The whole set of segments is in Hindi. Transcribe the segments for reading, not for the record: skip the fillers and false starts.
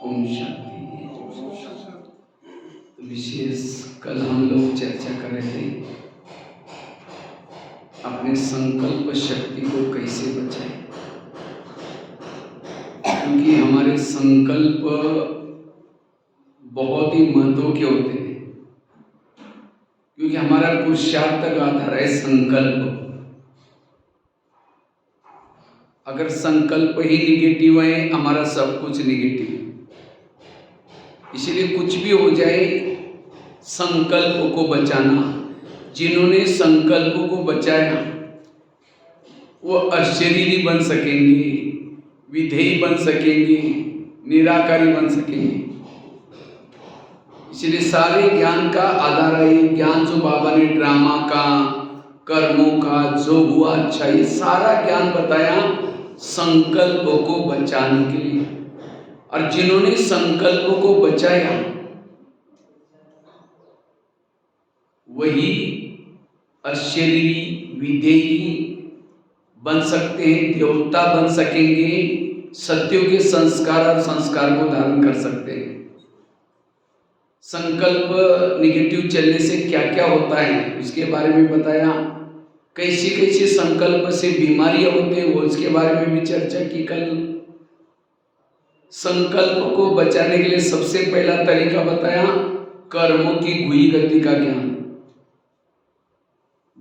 ओम शांति। विशेष कल हम लोग चर्चा कर रहे थे अपने संकल्प शक्ति को कैसे बचाएं, क्योंकि हमारे संकल्प बहुत ही महत्व के होते हैं, क्योंकि हमारा पुरुषार्थ का आधार है संकल्प। अगर संकल्प ही निगेटिव है, हमारा सब कुछ निगेटिव। इसलिए कुछ भी हो जाए, संकल्प को बचाना। जिन्होंने संकल्प को बचाया वो अशरीरी बन सकेंगे, विधेयी बन सकेंगे, निराकारी बन सकेंगे। इसलिए सारे ज्ञान का आधार है ज्ञान जो बाबा ने ड्रामा का, कर्मों का, जो हुआ अच्छा, ये सारा ज्ञान बताया संकल्प को बचाने के लिए। और जिन्होंने संकल्प को बचाया वही अशरीरी, विधेयी बन सकते हैं, देवता बन सकेंगे, सत्यों के संस्कार और संस्कार को धारण कर सकते हैं। संकल्प निगेटिव चलने से क्या क्या होता है उसके बारे में बताया। कैसी कैसी संकल्प से बीमारियां होती हैं वो उसके बारे में भी चर्चा की कल। संकल्प को बचाने के लिए सबसे पहला तरीका बताया कर्मों की गुही गति का ज्ञान।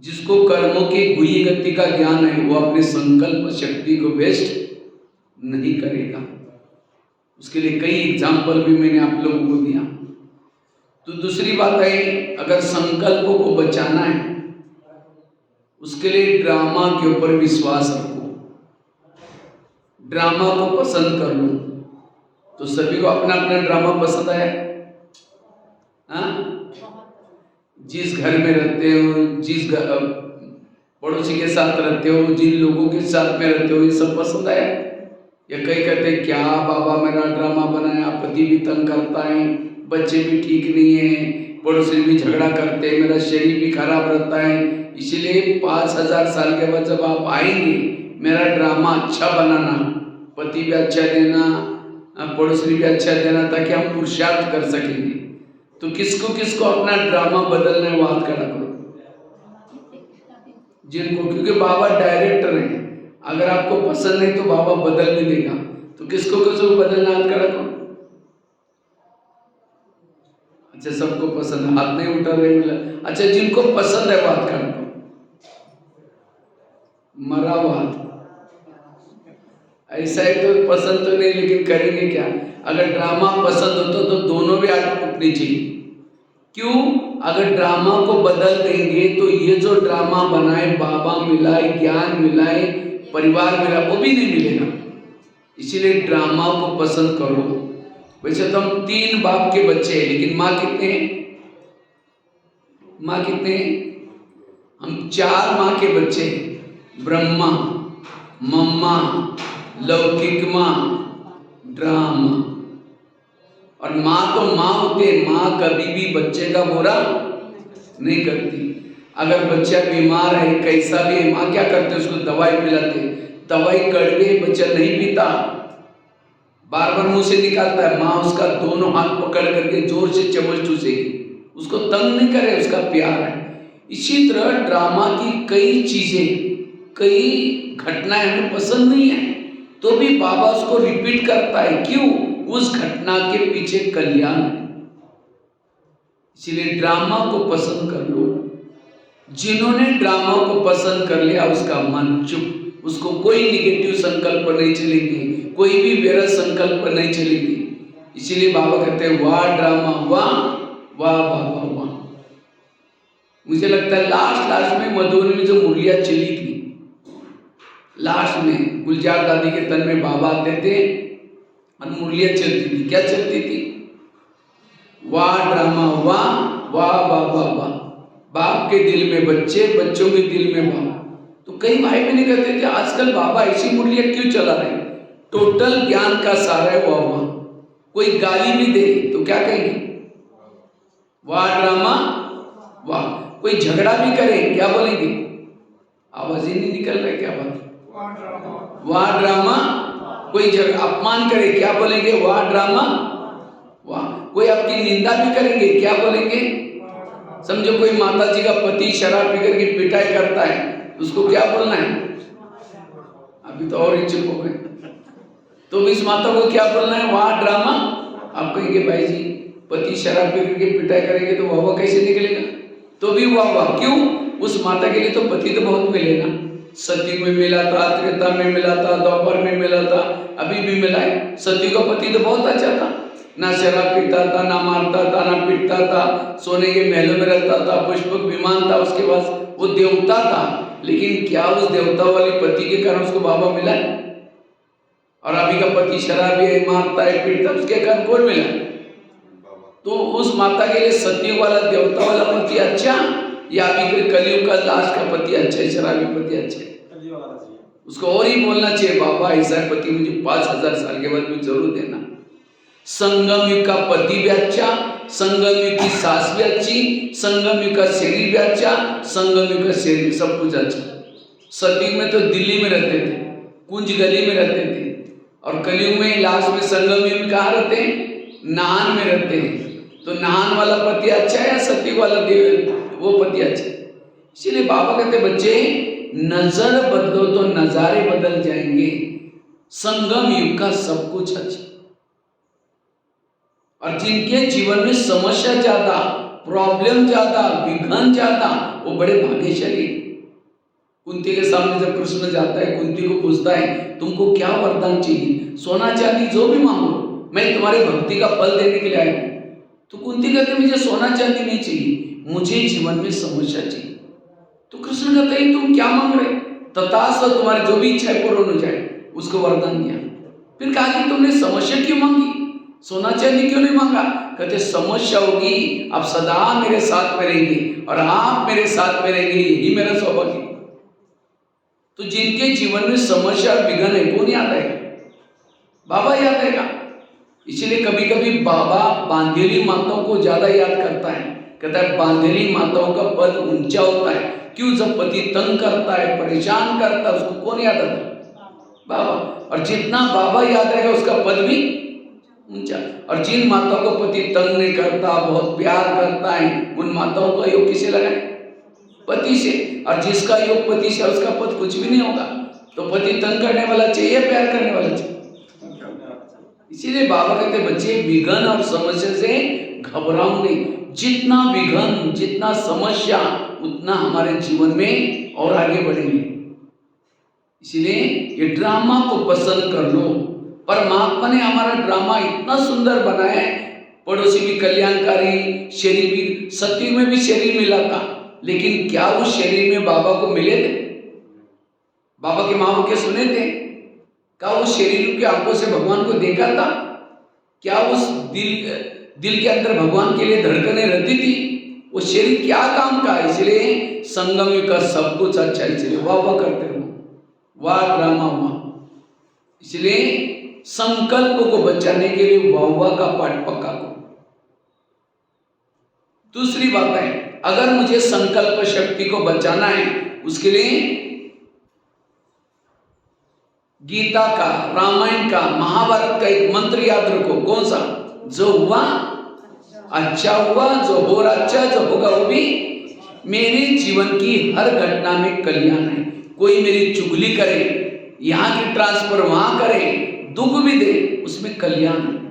जिसको कर्मों की गुही गति का ज्ञान है वो अपने संकल्प शक्ति को वेस्ट नहीं करेगा। उसके लिए कई एग्जाम्पल भी मैंने आप लोगों को दिया। तो दूसरी बात है, अगर संकल्प को बचाना है उसके लिए ड्रामा के ऊपर विश्वास रखो, ड्रामा को पसंद कर लो। तो सभी को अपना अपना ड्रामा पसंद है। जिस घर में रहते हो, जिस पड़ोसी के साथ रहते हो, जिन लोगों के साथ में रहते हो, ये सब पसंद है। या कई कहते हैं क्या बाबा मेरा ड्रामा बनाया, पति भी तंग करता है, बच्चे भी ठीक नहीं है, पड़ोसी भी झगड़ा करते हैं, मेरा शरीर भी खराब रहता है। इसलिए 5000 साल के बाद जब आप आएंगे मेरा ड्रामा अच्छा बनाना, पति भी अच्छा देना, पड़ोसी भी अच्छा देना, ताकि हम पुरुषार्थ कर सकेंगे। तो किसको किसको अपना ड्रामा बदलना है वो हाथ खड़ा करो जिनको, क्योंकि बाबा डायरेक्टर है। अगर आपको पसंद नहीं तो बाबा बदल नहीं देगा। तो किसको किसको बदलना, हाथ खड़ा करो। अच्छा सबको पसंद है, हाथ नहीं उठा रहे मिला। अच्छा जिनको पसंद है वो हाथ खड़ा करो। मरा हुआ हाथ। ऐसा है तो पसंद तो नहीं, लेकिन करेंगे क्या। अगर ड्रामा पसंद हो तो दोनों भी हाथ उठनी चाहिए। क्यों? अगर ड्रामा को बदल देंगे तो ये जो ड्रामा बनाए, बाबा मिलाए, ज्ञान मिलाए, परिवार मिला, वो भी नहीं मिलेगा। इसीलिए ड्रामा को पसंद करो। वैसे तो हम 3 बाप के बच्चे हैं, लेकिन माँ कितने हैं? माँ कितने हैं? हम 4 माँ के बच्चे हैं। ब्रह्मा, मम्मा, लौकिक माँ, ड्रामा। और माँ तो माँ होते, माँ कभी भी बच्चे का बुरा नहीं करती। अगर बच्चा बीमार है, कैसा भी है, माँ क्या करते, उसको दवाई पिलाते। दवाई कड़वे बच्चा नहीं पीता, बार बार मुंह से निकालता है। माँ उसका दोनों हाथ पकड़ करके जोर से चम्मच चूसेगी, उसको तंग नहीं करे, उसका प्यार है। इसी तरह ड्रामा की कई चीजें, कई घटनाएं हमें पसंद नहीं है, तो भी बाबा उसको रिपीट करता है। क्यों? उस घटना के पीछे कल्याण है। इसीलिए ड्रामा को पसंद कर लो। जिन्होंने ड्रामा को पसंद कर लिया उसका मन चुप, उसको कोई निगेटिव संकल्प नहीं चलेगी, कोई भी व्यर्थ संकल्प नहीं चलेगी। इसीलिए बाबा कहते हैं वाह ड्रामा वाह, वाह बाबा वाह। मुझे लगता है लास्ट में मधुबनी में जो मुरलियाँ चली थी, लास्ट में गुलजार दादी के तन में बाबा आते थे और मुरलियाँ चलती थी। क्या चलती थी? वाह ड्रामा वाह, वाह बाबा वाह। बाप के दिल में बच्चे, बच्चों के दिल में बाप। तो कई भाई बहन कहते थे आजकल बाबा ऐसी मुरलियाँ क्यों चला रहे? टोटल ज्ञान का सारा है वाह वाह। कोई गाली भी दे तो क्या कहेंगे? वाह ड्रामा वाह। कोई झगड़ा भी करे क्या बोलेंगे? आवाज ही नहीं निकल रहा है, क्या बात? वाह ड्रामा। कोई अपमान करे क्या बोलेंगे? वाह ड्रामा वाह, कोई आपकी निंदा भी करेंगे, क्या बोलेंगे? समझो कोई माता जी का पति शराब पी करके पिटाई करता है, उसको क्या बोलना है? अभी तो और ही चुप हो गए। तो इस माता को क्या बोलना है? वाह ड्रामा। आप कहेंगे भाई जी पति शराब पी करके पिटाई करेंगे तो वाह कैसे निकलेगा? तो भी वाह, क्यों? उस माता के लिए तो पति तो बहुत मिले ना, सती में मिला था, त्रेता में मिला था, द्वापर में मिला था, अभी भी मिला है। सती का पति तो बहुत अच्छा था, ना शराब पीता था, ना मारता था, ना पीटता था, सोने के महलों में रहता था, पुष्पक विमान था उसके पास, वो देवता था। लेकिन क्या उस देवता वाले पति के कारण उसको बाबा मिला है? और अभी का पति शराबी है, मारता है, पीटता है, उसके कारण कौन मिला? तो उस माता के लिए सती वाला देवता वाला पति अच्छा, या अभी कोई कलयुग का लास्ट का पति अच्छा है, शराबी पति अच्छा है? उसको और ही बोलना चाहिए बाबा ऐसा पति मुझे 5000 साल के बाद भी जरूर देना। संगम युग का पति भी अच्छा, संगम युग की सास भी अच्छी, संगम युग का शरीर भी अच्छा, संगम युग का शरीर सब कुछ अच्छा। सती में तो दिल्ली में रहते थे, कुंज गली में रहते थे, और कलयुग में लास्ट में संगम युग में कहाँ रहते हैं? नाहन में रहते हैं। तो नाहन वाला पति अच्छा है या सती वाला वो पति अच्छा है? इसीलिए बाबा कहते बच्चे नजर बदलो तो नजारे बदल जाएंगे। संगम युग का सब कुछ अच्छा, और जिनके जीवन में समस्या ज्यादा, प्रॉब्लम ज्यादा, विघ्न ज्यादा, वो बड़े भाग्यशाली। कुंती के सामने जब कृष्ण जाता है, कुंती को पूछता है तुमको क्या वरदान चाहिए? सोना चांदी जो भी मांगो, मैं तुम्हारे भक्ति का फल देने के लिए आया हूं। तो कुंती कहते मुझे सोना चांदी नहीं चाहिए, मुझे जीवन में समस्या चाहिए। तो कृष्ण कहते हैं तुम क्या मांग रहे? तथास्तु, तुम्हारी जो भी इच्छा पूर्ण हो जाए, उसको वरदान दिया। फिर कहा कि तुमने समस्या क्यों मांगी, सोना चांदी क्यों नहीं मांगा? कहते समस्या होगी, आप सदा मेरे साथ में रहेंगे और आप मेरे साथ में रहेंगे, यही मेरा सौभाग्य। तो जिनके जीवन में समस्या और विघ्न है वो नहीं आता है, बाबा याद आएगा। इसलिए कभी कभी बाबा बांधेली माताओं को ज्यादा याद करता है। कहता है बांधेली माताओं का पद ऊंचा होता है। क्यों? जब पति तंग करता है, परेशान करता है, उसको कौन याद आता है? बाबा। और जितना बाबा याद आएगा उसका पद भी ऊंचा। और जिन माताओं को पति तंग नहीं करता, बहुत प्यार करता है, उन माताओं का योग किसे लगाए? पति से। और जिसका योग पति से उसका पद कुछ भी नहीं होगा। तो पति तंग करने वाला चाहिए, प्यार करने वाला चाहिए? इसीलिए बाबा कहते बच्चे विघ्न और समस्या से घबराओ नहीं। जितना विघ्न, जितना समस्या, उतना हमारे जीवन में और आगे बढ़ेंगे। इसीलिए ये ड्रामा को पसंद कर लो। परमात्मा ने हमारा ड्रामा इतना सुंदर बनाया है, पड़ोसी भी कल्याणकारी, शरीर भी, सतयुग में भी शरीर मिला था, लेकिन क्या उस शरीर में बाबा को मिले थे? बाबा के माँ के सुने थे? क्या उस शरीर के आंखों से भगवान को देखा था? क्या उस दिल के अंदर भगवान के लिए धड़कनें रहती थी? वो शरीर क्या काम का? इसलिए संगम का सब कुछ अच्छा, इसलिए वाह वाह करते रहो, वाह ड्रामा वाह। इसलिए संकल्प को बचाने के लिए वाह वाह का पाठ पक्का करो। दूसरी बात है, अगर मुझे संकल्प शक्ति को बचाना है, उसके लिए गीता का, रामायण का, महाभारत का एक मंत्र याद रखो। कौन सा? जो हुआ अच्छा हुआ, जो हो रहा अच्छा, जो होगा वो भी। मेरे जीवन की हर घटना में कल्याण है। कोई मेरी चुगली करे, यहाँ की ट्रांसफर वहां करे, दुख भी दे, उसमें कल्याण है।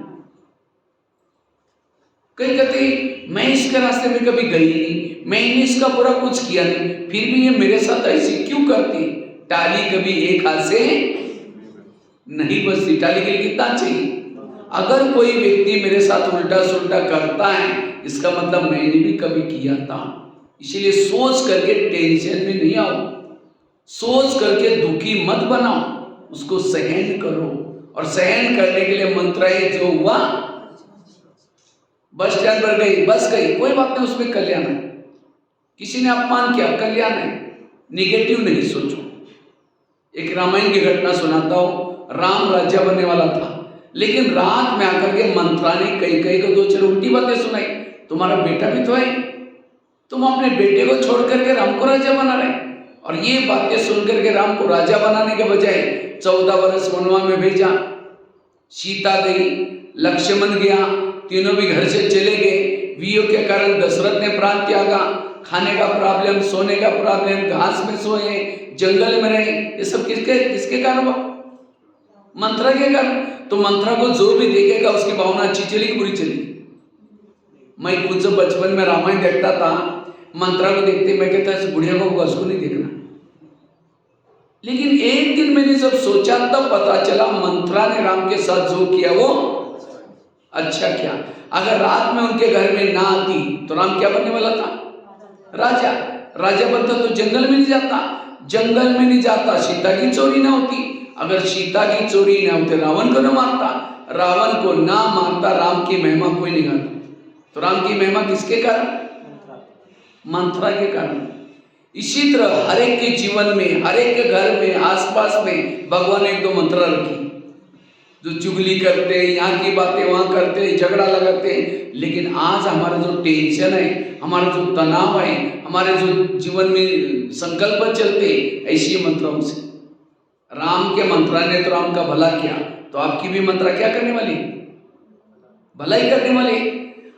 कई कहते मैं इसके रास्ते में कभी गई नहीं, मैंने इसका पूरा कुछ किया नहीं, फिर भी ये मेरे साथ ऐसी क्यों करती? टाली कभी एक हाथ से नहीं बजती। टाली के लिए कितना चाहिए? अगर कोई व्यक्ति मेरे साथ उल्टा सुल्टा करता है, इसका मतलब मैंने भी कभी किया था। इसीलिए सोच करके टेंशन में नहीं आओ, सोच करके दुखी मत बनाओ, उसको सहन करो। और सहन करने के लिए मंत्र है, जो हुआ, बस स्टैंड पर गई, बस गई, कोई बात नहीं, उसमें कल्याण है। किसी ने अपमान किया, कल्याण है। निगेटिव नहीं सोचो। एक रामायण की घटना सुनाता हूं। राम राजा बनने वाला था, लेकिन रात में आकर के मंत्रा ने कई को दो चार उल्टी बातें सुनाई। तुम्हारा बेटा भी तो है, तुम अपने बेटे को छोड़ करके राम को राजा बना रहे। और ये बातें सुनकर के राम को राजा बनाने के बजाय 14 वर्ष वनवास में भेजा। सीता गई, लक्ष्मण गया, तीनों भी घर से चले गए। वियोग के कारण दशरथ ने प्राण त्यागा। खाने का प्रॉब्लम, सोने का प्रॉब्लम, घास में सोए, जंगल में रहे, ये सब किसके कारण हुआ? मंत्रा के कारण। तो मंत्रा को जो भी देखेगा उसकी भावना अच्छी चलेगी बुरी चलेगी। मैं खुद जब बचपन में रामायण देखता था, मंत्रा को देखते मैं कहता इस बुढ़िया को उसको नहीं देखना। लेकिन एक दिन मैंने जब सोचा तब पता चला मंत्रा ने राम के साथ जो किया वो अच्छा किया। अगर रात में उनके घर में ना आती तो राम क्या बनने वाला था? राजा। राजा बनता तो जंगल में नहीं जाता, जंगल में नहीं जाता सीता की चोरी ना होती, अगर सीता की चोरी ना होती रावण को ना मारता, रावण को ना मारता राम की महिमा कोई नहीं गाता। तो राम की महिमा किसके कारण? मंत्रा के कारण। इसी तरह हर एक के जीवन में, हर एक के घर में, आसपास में भगवान ने एक दो मंत्रा रखी। जो चुगली करते, यहाँ की बातें वहाँ करते, झगड़ा लगाते, लेकिन आज हमारा जो टेंशन है, हमारा जो तनाव है, हमारे जो जीवन में संकल्प चलते, ऐसी मंत्राओं से। राम के मंत्रा ने तो राम का भला किया, तो आपकी भी मंत्रा क्या करने वाली? भलाई करने वाली।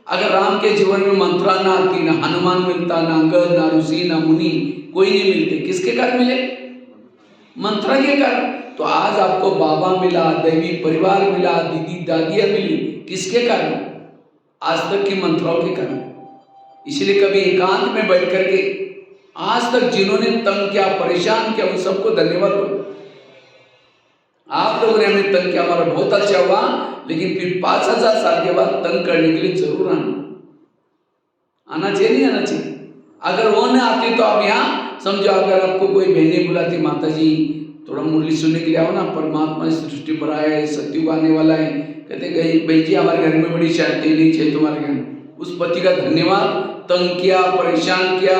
अगर राम के जीवन में मंत्रा ना आती, ना हनुमान मिलता, ना अंगद, ना ऋषि, ना मुनि, कोई नहीं मिलते, किसके कारण मिले? मंत्रा के कारण। तो आज आपको बाबा मिला, दैवी परिवार मिला, दीदी दादियां मिली, किसके कारण? आज तक की मंत्राओं के कारण। इसलिए कभी एकांत में बैठ करके आज तक जिन्होंने तंग किया, परेशान किया, उन सबको धन्यवाद दो। आप लोगों ने हमें तंग किया, हमारा बहुत अच्छा हुआ, लेकिन फिर 5000 साल के बाद तंग करने के लिए जरूर आना चाहिए, नहीं आना चाहिए? अगर वो न आते तो आप यहाँ समझो, अगर आपको कोई बहनें बुलाती, माता जी थोड़ा मुरली सुनने के लिए आओ ना, परमात्मा इस सृष्टि पर आया है, सत्युग आने वाला है, कहते गई भाई जी हमारे घर में बड़ी शांति नहीं चाहिए तुम्हारे घर। उस पति का धन्यवाद। तंग किया, परेशान किया,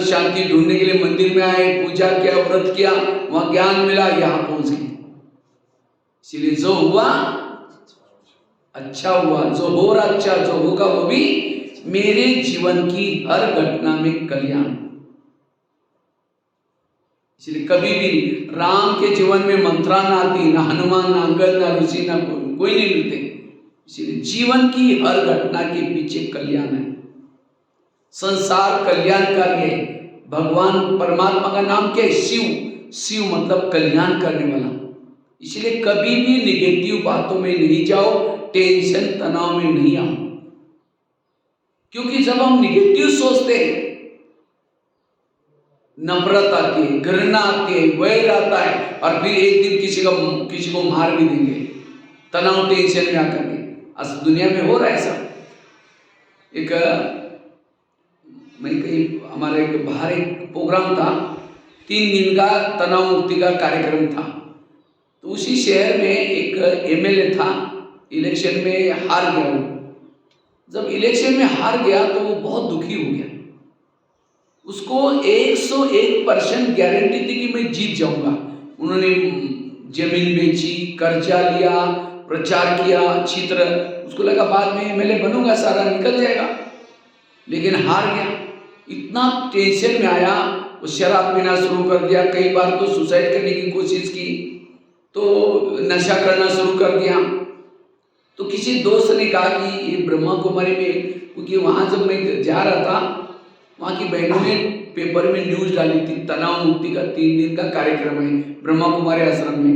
शांति ढूंढने के लिए मंदिर में आए, पूजा किया, व्रत किया, वहां ज्ञान मिला, यहाँ पहुंच गए। इसलिए जो हुआ अच्छा हुआ, जो हो रहा अच्छा, जो होगा वो भी मेरे जीवन की हर घटना में कल्याण। इसलिए कभी भी राम के जीवन में मंत्रा ना आती, ना हनुमान, ना अंगद, ना ऋषि, ना कोई नहीं मिलते। इसलिए जीवन की हर घटना के पीछे कल्याण है। संसार कल्याणकारी है। भगवान परमात्मा का नाम क्या है? शिव। शिव मतलब कल्याण करने वाला। इसलिए कभी भी निगेटिव बातों में नहीं जाओ, टेंशन तनाव में नहीं आओ, क्योंकि जब हम निगेटिव सोचते हैं नफरत आती है, घृणा आती है, वैर आता है, और फिर एक दिन किसी को मार भी देंगे तनाव टेंशन में आकर के। आज दुनिया में हो रहा है ऐसा। मैं कहीं हमारे बाहर एक प्रोग्राम था, 3 दिन का तनाव मुक्ति का कार्यक्रम था। तो उसी शहर में एक एमएलए था, इलेक्शन में हार गया वो। जब इलेक्शन में हार गया तो वो बहुत दुखी हो गया। उसको 101% गारंटी थी कि मैं जीत जाऊंगा। उन्होंने जमीन बेची, कर्जा लिया, प्रचार किया अच्छी तरह, उसको लगा बाद में एमएलए बनूंगा, सारा निकल जाएगा, लेकिन हार गया। इतना टेंशन में आया, वो शराब पीना शुरू कर दिया, कई बार तो सुसाइड करने की कोशिश की, तो नशा करना शुरू कर दिया। तो किसी दोस्त ने कहा कि ये ब्रह्मा कुमारी में, क्योंकि वहाँ जब मैं जा रहा था, वहाँ की बहनों ने पेपर में न्यूज डाली थी, तनाव मुक्ति का 3 दिन का कार्यक्रम है ब्रह्मा कुमारी आश्रम में।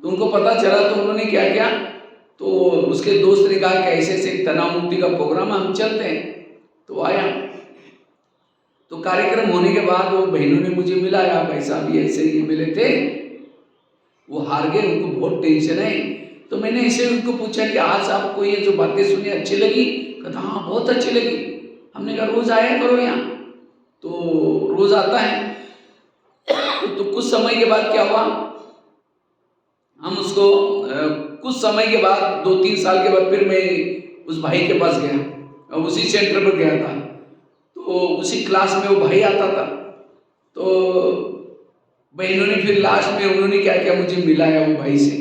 तो उनको पता चला, तो उन्होंने क्या किया, तो उसके दोस्त ने कहा कि ऐसे ऐसे तनाव मुक्ति का प्रोग्राम हम चलते हैं। तो आया, तो कार्यक्रम होने के बाद वो बहनों ने मुझे मिलाया, भाई साहब ये ऐसे ही मिले थे, वो हार गए, उनको बहुत टेंशन है। तो मैंने ऐसे उनको पूछा कि आज आपको ये जो बातें सुनी अच्छी लगी? कहता हाँ बहुत अच्छी लगी। हमने कहा रोज आया करो यहाँ, तो रोज आता है। तो कुछ समय के बाद क्या हुआ, हम उसको कुछ समय के बाद 2-3 साल के बाद फिर मैं उस भाई के पास गया, और उसी सेंटर पर गया था। तो उसी क्लास में वो भाई आता था। तो बहनों ने फिर लास्ट में उन्होंने क्या किया, मुझे मिलाया वो भाई से।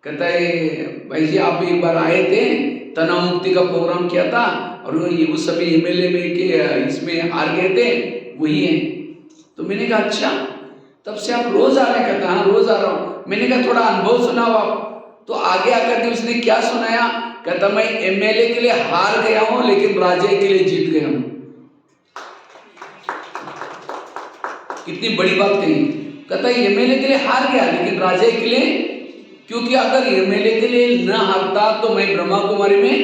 कहता है भाई जी आप एक बार आए थे, तनाव मुक्ति का प्रोग्राम किया था, और ये उस समय एमएलए में के इसमें हार गए थे, वही है। तो मैंने कहा अच्छा, तब से आप रोज आ रहे हैं? कहता हाँ रोज आ रहा हूँ। मैंने कहा थोड़ा अनुभव सुनाओ आप। तो आगे आकर के उसने क्या सुनाया, कहता मैं एमएलए के लिए हार गया हूं लेकिन राजा के लिए जीत गया हूं। कितनी बड़ी बात कही। कहता एमएलए के लिए हार गया लेकिन राजा के लिए, क्योंकि अगर एमएलए के लिए न हारता तो मैं ब्रह्मा कुमारी में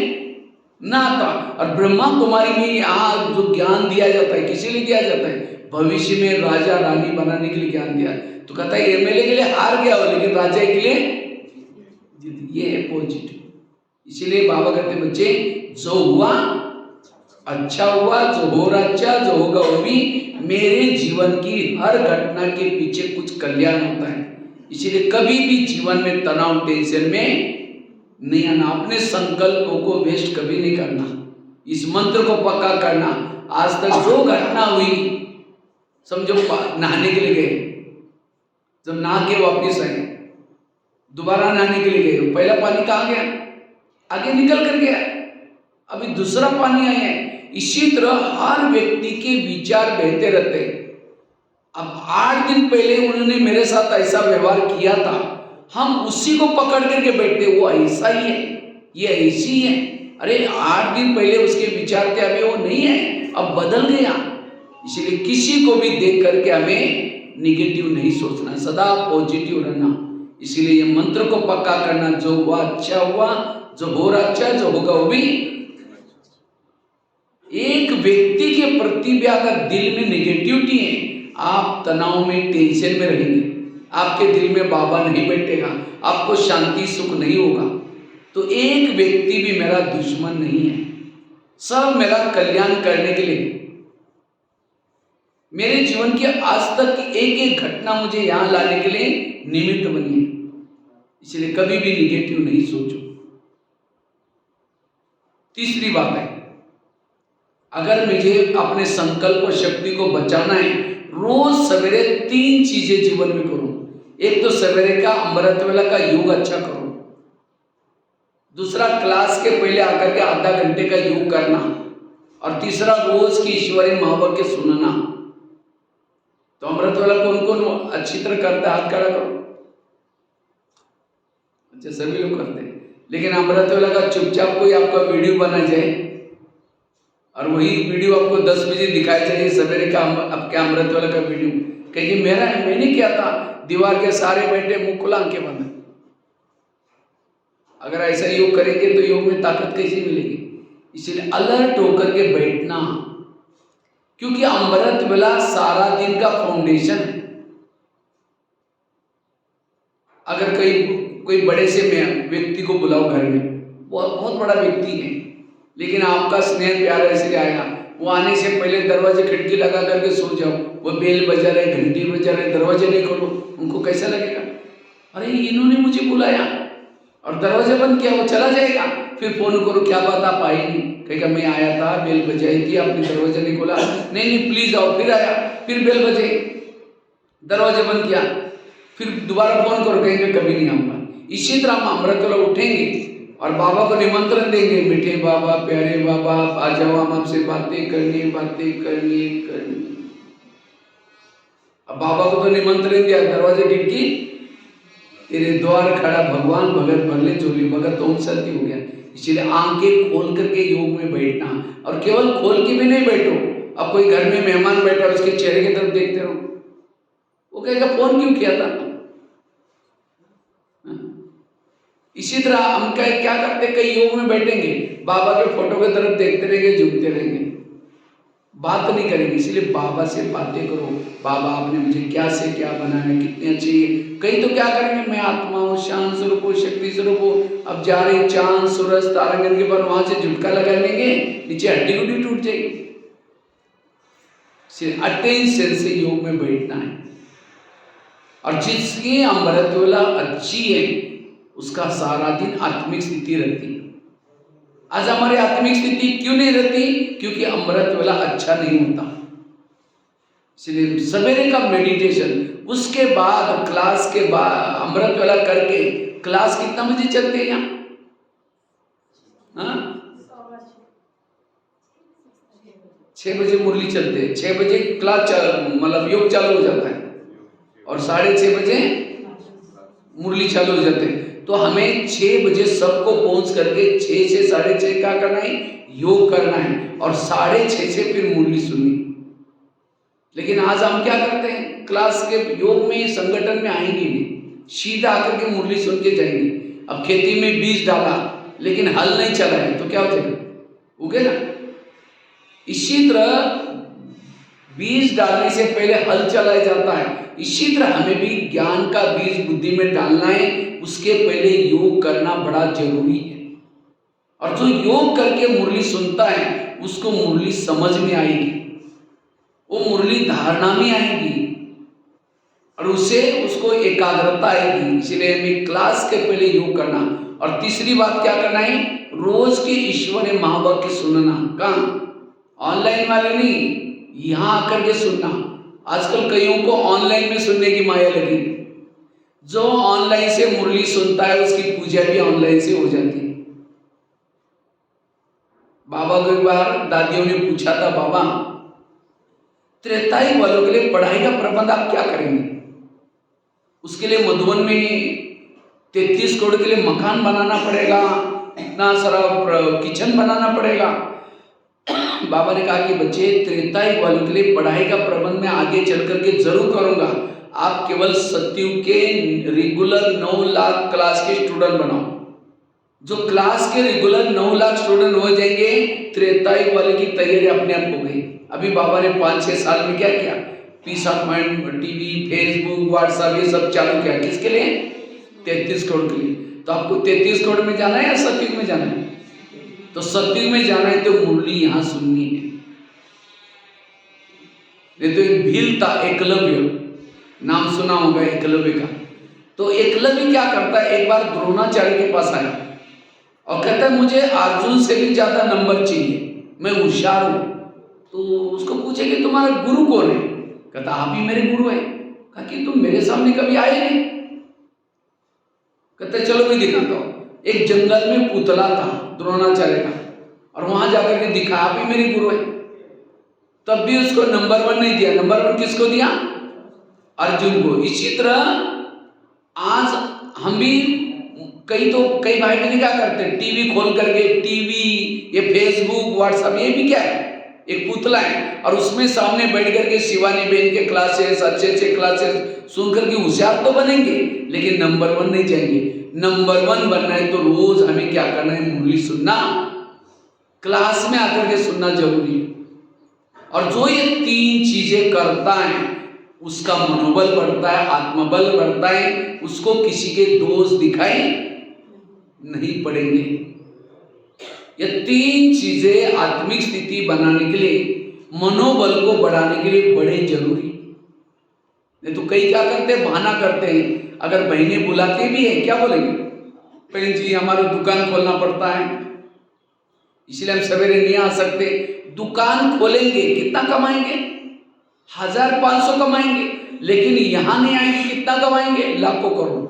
ना आता। और ब्रह्मा कुमारी में यहाँ जो ज्ञान दिया जाता है किसी लिए दिया जाता है? भविष्य में राजा रानी बनाने के लिए ज्ञान दिया। तो कहता है एमएलए के लिए हार गया हो लेकिन राजा के लिए, ये है पॉजिटिव। इसीलिए बाबा कहते बच्चे जो हुआ अच्छा हुआ, जो हो रहा अच्छा, जो होगा वो भी। मेरे जीवन की हर घटना के पीछे कुछ कल्याण होता है। इसीलिए कभी भी जीवन में तनाव टेंशन में नहीं आना, अपने संकल्पों को वेस्ट कभी नहीं करना, इस मंत्र को पक्का करना। आज तक जो घटना हुई, समझो नहाने के लिए गए, जब नहा के वापिस आए, दोबारा नहाने के लिए गए, पहला पानी कहाँ गया? आगे निकल कर गया, अभी दूसरा पानी आया है। इसी तरह हर व्यक्ति के विचार बहते रहते हैं। अब 8 दिन पहले उन्होंने मेरे साथ ऐसा व्यवहार किया था, हम उसी को पकड़ करके बैठते, वो ऐसा ही है, ये ऐसी है। अरे 8 दिन पहले उसके विचार थे, अभी वो नहीं है, अब बदल गया। इसलिए किसी को भी देख करके हमें निगेटिव नहीं सोचना, सदा पॉजिटिव रहना। इसीलिए ये मंत्र को पक्का करना, जो हुआ अच्छा हुआ, जो हो रहा अच्छा, जो होगा वो भी। एक व्यक्ति के प्रति भी अगर दिल में निगेटिविटी है, आप तनाव में टेंशन में रहेंगे, आपके दिल में बाबा नहीं बैठेगा, आपको शांति सुख नहीं होगा। तो एक व्यक्ति भी मेरा दुश्मन नहीं है, सब मेरा कल्याण करने के लिए। मेरे जीवन की आज तक की एक एक घटना मुझे यहां लाने के लिए निमित्त बनी है। इसलिए कभी भी निगेटिव नहीं सोचो। तीसरी बात है, अगर मुझे अपने संकल्प शक्ति को बचाना है, रोज सवेरे 3 चीजें जीवन में करो। एक तो सवेरे का अमृत वेला का योग अच्छा करो। दूसरा, क्लास के पहले आकर के आधा घंटे का योग करना। और तीसरा, रोज की ईश्वरीय महावाक्य सुनना। तो अमृत वेला कौन कौन अच्छी तरह करता है? हाथ खड़ा करो। अच्छा, सभी लोग करते हैं। लेकिन अमृत वेला का चुपचाप कोई आपका वीडियो बना जाए और वही वीडियो आपको 10 बजे दिखाया जाए, सवेरे का आपके अमृत वेला का वीडियो, क्योंकि मैंने क्या था, दीवार के सारे बैठे, मुंह खुला, आंखें बंद। अगर ऐसा योग करेंगे तो योग में ताकत कैसे मिलेगी? इसलिए अलर्ट होकर के बैठना, क्योंकि अमृत वेला सारा दिन का फाउंडेशन है। अगर कोई बड़े से व्यक्ति को बुलाओ घर में, वो बहुत बड़ा व्यक्ति है, लेकिन आपका स्नेह प्यार इसलिए आया, वो आने से पहले दरवाजे खिड़की लगा करके सो जाओ, वो बेल बजा रहे, घंटी बजा रहे, दरवाजे नहीं खोलो, उनको कैसा लगेगा? अरे इन्होंने मुझे बुलाया और दरवाजा बंद किया, वो चला जाएगा। फिर फोन करो, क्या बात आप आई नहीं? कहेगा मैं आया था, बेल बजाई थी, आपने दरवाजा नहीं खोला। नहीं प्लीज आओ। फिर आया, फिर बेल बजे, दरवाजा बंद किया, फिर दोबारा फोन करो, कहेंगे कभी नहीं आऊंगा। इसी तरह हम अमृत वेला उठेंगे और बाबा को निमंत्रण देंगे, मीठे बाबा, प्यारे बाबा, आ जाओ, हम आपसे बातें करनी। अब बाबा को तो निमंत्रण दिया, दरवाजे खिड़की तेरे द्वार खड़ा भगवान, भगत भरले चोली, भगत ओम शांति हो गया। इसलिए आंखें खोल करके योग में बैठना, और केवल खोल के भी नहीं बैठो। अब कोई घर में मेहमान बैठा, उसके चेहरे की तरफ देखते रहो, वो कहेगा फोन क्यों किया था? इसी तरह हम क्या करते, कई योग में बैठेंगे, बाबा के फोटो की तरफ देखते रहेंगे, झुकते रहेंगे, बात नहीं करेंगे। इसलिए बाबा से बातें करो, बाबा आपने मुझे क्या से क्या बनाया, कितने अच्छे। कई तो क्या करेंगे, मैं आत्मा हूँ, शांत स्वरूप हूँ, शक्ति स्वरूप हूँ, अब जा रहे चांद सूरज तारागण के पर वहां से झुटका लगा लेंगे, नीचे हड्डी गुड्डी टूट जाएगी। अटेंशन से योग में बैठना है। और जिसकी अमृत वेला अच्छी है, उसका सारा दिन आत्मिक स्थिति रहती है। आज हमारी आत्मिक स्थिति क्यों नहीं रहती? क्योंकि अमृत वेला अच्छा नहीं होता। इसलिए सवेरे का मेडिटेशन, उसके बाद क्लास के बाद अमृत वेला करके, क्लास कितना बजे चलते हैं यहाँ? 6 बजे मुरली चलते हैं, 6 बजे क्लास मतलब योग चालू हो जाता है, और 6:30 बजे मुरली चालू हो जाते हैं। तो हमें 6 बजे सबको पहुंच करके 6 से 6:30 क्या करना है, योग करना है, और 6:30 से फिर मुरली सुननी। लेकिन आज हम क्या करते हैं, क्लास के योग में संगठन में आएंगे नहीं, सीधा आकर के मुरली सुन के जाएंगे। अब खेती में बीज डाला लेकिन हल नहीं चला है तो क्या हो जाएगा, उगे ना। इसी तरह बीज डालने से पहले हल चलाया जाता है, इसी तरह हमें भी ज्ञान का बीज बुद्धि में डालना है, उसके पहले योग करना बड़ा जरूरी है। और जो योग करके मुरली सुनता है उसको मुरली समझ में आएगी, वो मुरली धारणा में आएगी और उससे उसको एकाग्रता आएगी। इसलिए हमें क्लास के पहले योग करना। और तीसरी बात क्या करना है, रोज के ईश्वर महावाक्य सुनना। कहाँ, ऑनलाइन वाले नहीं, यहां आकर के सुनना। आजकल कईयों को ऑनलाइन में सुनने की माया लगी, जो ऑनलाइन से मुरली सुनता है उसकी पूजा भी ऑनलाइन से हो जाती है। बाबा को एक बार दादियों ने पूछा था, बाबा त्रेतायुग वालों के लिए पढ़ाई का प्रबंध आप क्या करेंगे? उसके लिए मधुबन में 33 करोड़ के लिए मकान बनाना पड़ेगा, इतना सारा किचन बनाना पड़ेगा। बाबा ने कहा कि बच्चे, त्रेतायुग वालों के लिए पढ़ाई का प्रबंध मैं आगे चल करके जरूर करूंगा, आप केवल सतयुग के रेगुलर 9 लाख क्लास के स्टूडेंट बनाओ। जो क्लास के रेगुलर 9 लाख स्टूडेंट हो जाएंगे, त्रेतायुग वाले की तैयारी अपने आप हो गई। अभी बाबा ने 5-6 साल में क्या किया, peace of mind, TV, Facebook, WhatsApp ये सब चालू किया। किसके लिए? 33 करोड़ के लिए। तो आपको 33 करोड़ में जाना है या सतयुग में जाना है? तो सतयुग में जाना है तो मुरली यहां सुननी है। नहीं तो एक भील था एकलव्य, नाम सुना होगा एकलव्य का। तो एकलव्य क्या करता है, एक बार द्रोणाचार्य के पास आया और कहता है मुझे अर्जुन से भी ज्यादा नंबर चाहिए, मैं होशियार हूं। तो उसको पूछे कि तुम्हारा गुरु कौन है? कहता आप ही मेरे गुरु हैं। कहा कि तुम मेरे सामने कभी आए नहीं। कहते चलो मैं दिखाता हूं। एक जंगल में पुतला था द्रोणाचार्य का, और वहां जाकर के दिखा आप ही मेरे गुरु है। तब भी उसको नंबर 1 नहीं दिया। नंबर 1 किसको दिया? अर्जुन को। इसी तरह आज हम भी कई भाई बहन क्या करते हैं, टीवी खोल करके, टीवी ये फेसबुक व्हाट्सएप ये भी क्या है, एक पुतला है, और उसमें सामने बैठ करके शिवानी बहन के क्लासेस, अच्छे क्लासेस सुन करके होशियार तो बनेंगे लेकिन नंबर 1 नहीं जाएंगे। नंबर 1 बनना है तो रोज हमें क्या करना है, मुरली सुनना, क्लास में आकर के सुनना जरूरी है। और जो ये 3 चीजें करता है उसका मनोबल बढ़ता है, आत्मबल बढ़ता है, उसको किसी के दोष दिखाई नहीं पड़ेंगे। ये 3 चीजें आत्मिक स्थिति बनाने के लिए, मनोबल को बढ़ाने के लिए बड़े जरूरी। नहीं तो कई क्या करते हैं, बहाना करते हैं। अगर बहनें बुलाते भी है, क्या बोलेंगे, बहन जी हमारा दुकान खोलना पड़ता है इसलिए हम सवेरे नहीं आ सकते। दुकान खोलेंगे, कितना कमाएंगे? 1500 कमाएंगे, लेकिन यहां नहीं आएंगे, कितना कमाएंगे? लाखों करोड़।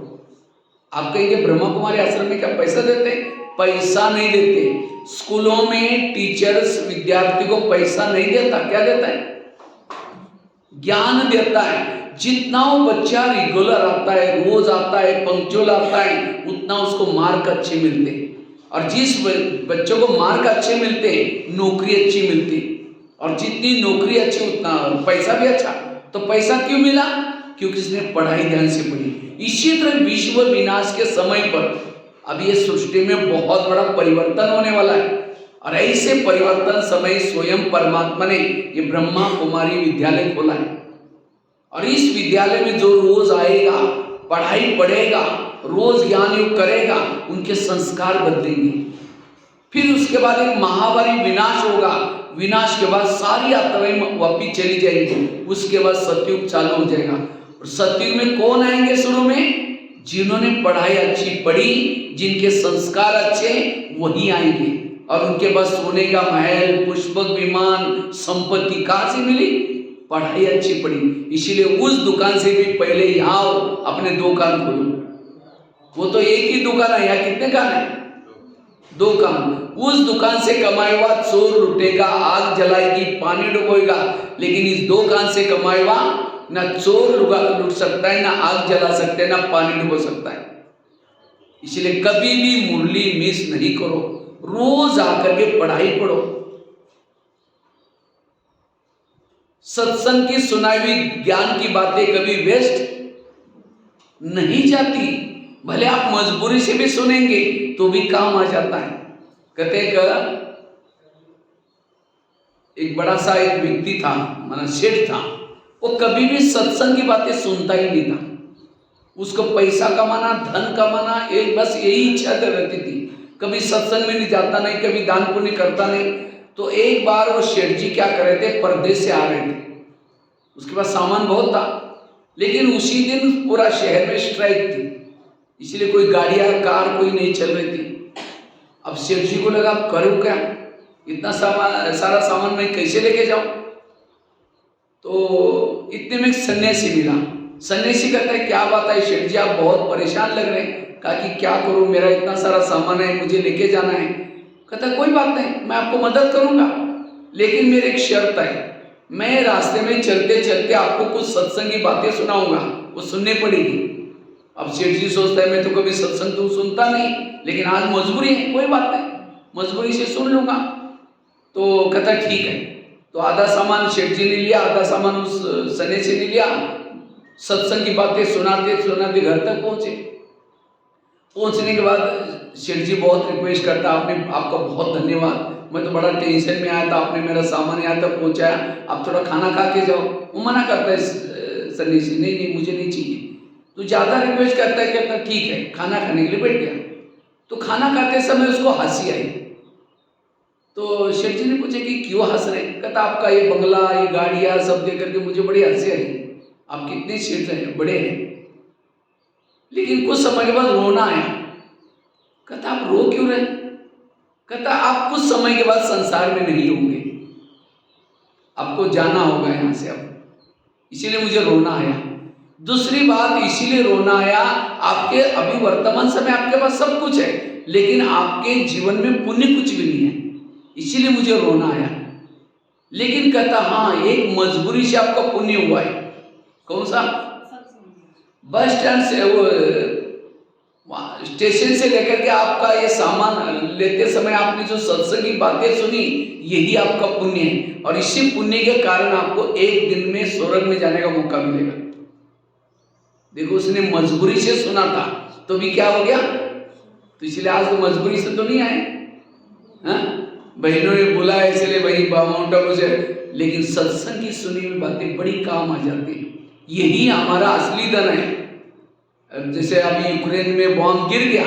आप कहेंगे ब्रह्मा कुमारी आश्रम में क्या पैसा देते हैं? पैसा नहीं देते। स्कूलों में टीचर्स विद्यार्थी को पैसा नहीं देता, क्या देता है? ज्ञान देता है। जितना वो बच्चा रेगुलर आता है, रोज आता है, पंक्चुअल आता है, उतना उसको मार्क अच्छे मिलते हैं। और जिस बच्चों को मार्क अच्छे मिलते हैं, नौकरी अच्छी मिलती, और जितनी नौकरी अच्छी उतना पैसा भी अच्छा। तो पैसा क्यों मिला? क्योंकि इसने पढ़ाई ध्यान से पढ़ी। इसी तरह विश्व विनाश के समय पर अब ये सृष्टि में बहुत बड़ा परिवर्तन होने वाला है, और ऐसे परिवर्तन समय स्वयं परमात्मा ने ये ब्रह्मा कुमारी विद्यालय खोला है। और इस विद्यालय में जो रोज आएगा, पढ़ाई पढ़ेगा, रोज ज्ञान योग करेगा, उनके संस्कार बदलेंगे। फिर उसके बाद एक महामारी विनाश होगा, विनाश के बाद सारी आत्माएं वापिस चली जाएंगी, उसके बाद सतयुग चालू हो जाएगा। और सतयुग में कौन आएंगे शुरू में? जिन्होंने पढ़ाई अच्छी पढ़ी, जिनके संस्कार अच्छे, वही आएंगे। और उनके पास सोने का महल, पुष्पक विमान, संपत्ति कहां से मिली? पढ़ाई अच्छी पढ़ी। इसीलिए उस दुकान से भी पहले यहाँ आओ, अपने 2 कान खोलो। वो तो एक ही दुकान है, यहाँ कितने कान है? 2 कान। उस दुकान से कमाए हुआ चोर लुटेगा, आग जलाएगी, पानी डुबोएगा, लेकिन इस 2 कान से कमाए हुआ ना चोर लुट सकता है, ना आग जला सकता है, ना पानी डुबो सकता है। इसलिए कभी भी मुरली मिस नहीं करो, रोज आकर के पढ़ाई पढ़ो। सत्संग की सुनाई हुई ज्ञान की बातें कभी वेस्ट नहीं जाती। भले आप मजबूरी से भी सुनेंगे तो भी काम आ जाता है। कहते एक बड़ा सा एक व्यक्ति था, माना सेठ था, वो कभी भी सत्संग की बातें सुनता ही नहीं था। उसको पैसा कमाना, धन कमाना, एक बस यही इच्छा रहती थी। कभी सत्संग में नहीं जाता, नहीं कभी दान पुण्य करता नहीं। तो एक बार वो सेठ जी क्या कर रहे थे, परदेश से आ रहे थे, उसके पास सामान बहुत था, लेकिन उसी दिन पूरा शहर में स्ट्राइक थी, इसलिए कोई गाड़ियां कार कोई नहीं चल रही थी। अब सेठ जी को लगा अब करूं क्या, इतना सारा सामान मैं कैसे लेके जाऊं। तो इतने में एक सन्यासी मिला। सन्यासी कहता है क्या बात है सेठ जी, आप बहुत परेशान लग रहे हैं। कहा कि क्या करूं, मेरा इतना सारा सामान है, मुझे लेके जाना है। कहता कोई बात नहीं, मैं आपको मदद करूंगा, लेकिन मेरी एक शर्त है, मैं रास्ते में चलते चलते आपको कुछ सत्संग की बातें सुनाऊंगा, वो सुननी पड़ेगी। अब सेठ जी सोचता है मैं तो कभी सत्संग तो सुनता नहीं, लेकिन आज मजबूरी है, कोई बात नहीं, मजबूरी से सुन लूंगा। तो कहता ठीक है। तो आधा सामान सेठ जी ने लिया, आधा सामान उस सन्यासी ने लिया। सत्संग की बातें सुनाते सुनाते घर तक पहुंचे। पहुंचने के बाद सेठ जी बहुत रिक्वेस्ट करता, आपका बहुत धन्यवाद, मैं तो बड़ा टेंशन में आया था, आपने मेरा सामान यहाँ तक पहुंचाया, आप थोड़ा खाना खा के जाओ। वो मना करता है सन्यासी, नहीं नहीं मुझे नहीं चाहिए। तो ज़्यादा रिक्वेस्ट करता है, कहता ठीक है, खाना खाने के लिए बैठ गया। तो खाना खाते समय उसको हंसी आई। तो सेठ जी ने पूछा कि क्यों हंस रहे। कहता आपका ये बंगला, ये गाड़ियाँ सब देख करके मुझे बड़ी हंसी आई, आप कितने सेठ हैं, बड़े हैं, लेकिन कुछ समय के बाद रोना आया। कहता आप रो क्यों रहे। कहता आप कुछ समय के बाद संसार में नहीं होंगे, आपको जाना होगा यहाँ से अब, इसीलिए मुझे रोना आया। दूसरी बात इसीलिए रोना आया, आपके अभी वर्तमान समय आपके पास सब कुछ है, लेकिन आपके जीवन में पुण्य कुछ भी नहीं है, इसीलिए मुझे रोना आया। लेकिन कहता हाँ एक मजबूरी से आपका पुण्य हुआ है। कौन सा। बस स्टैंड से, वो स्टेशन से लेकर के आपका ये सामान लेते समय आपने जो सत्संग की बातें सुनी, यही आपका पुण्य है, और इसी पुण्य के कारण आपको एक दिन में स्वर्ग में जाने का मौका मिलेगा। देखो उसने मजबूरी से सुना था तो भी क्या हो गया। तो इसलिए आज तो मजबूरी से तो नहीं आए, बहनों ने बुलाया इसलिए वही माउंट आबू से, लेकिन सत्संग की सुनी हुई बातें बड़ी काम आ जाती है। यही हमारा असली धन है। जैसे अभी यूक्रेन में बॉम्ब गिर गया,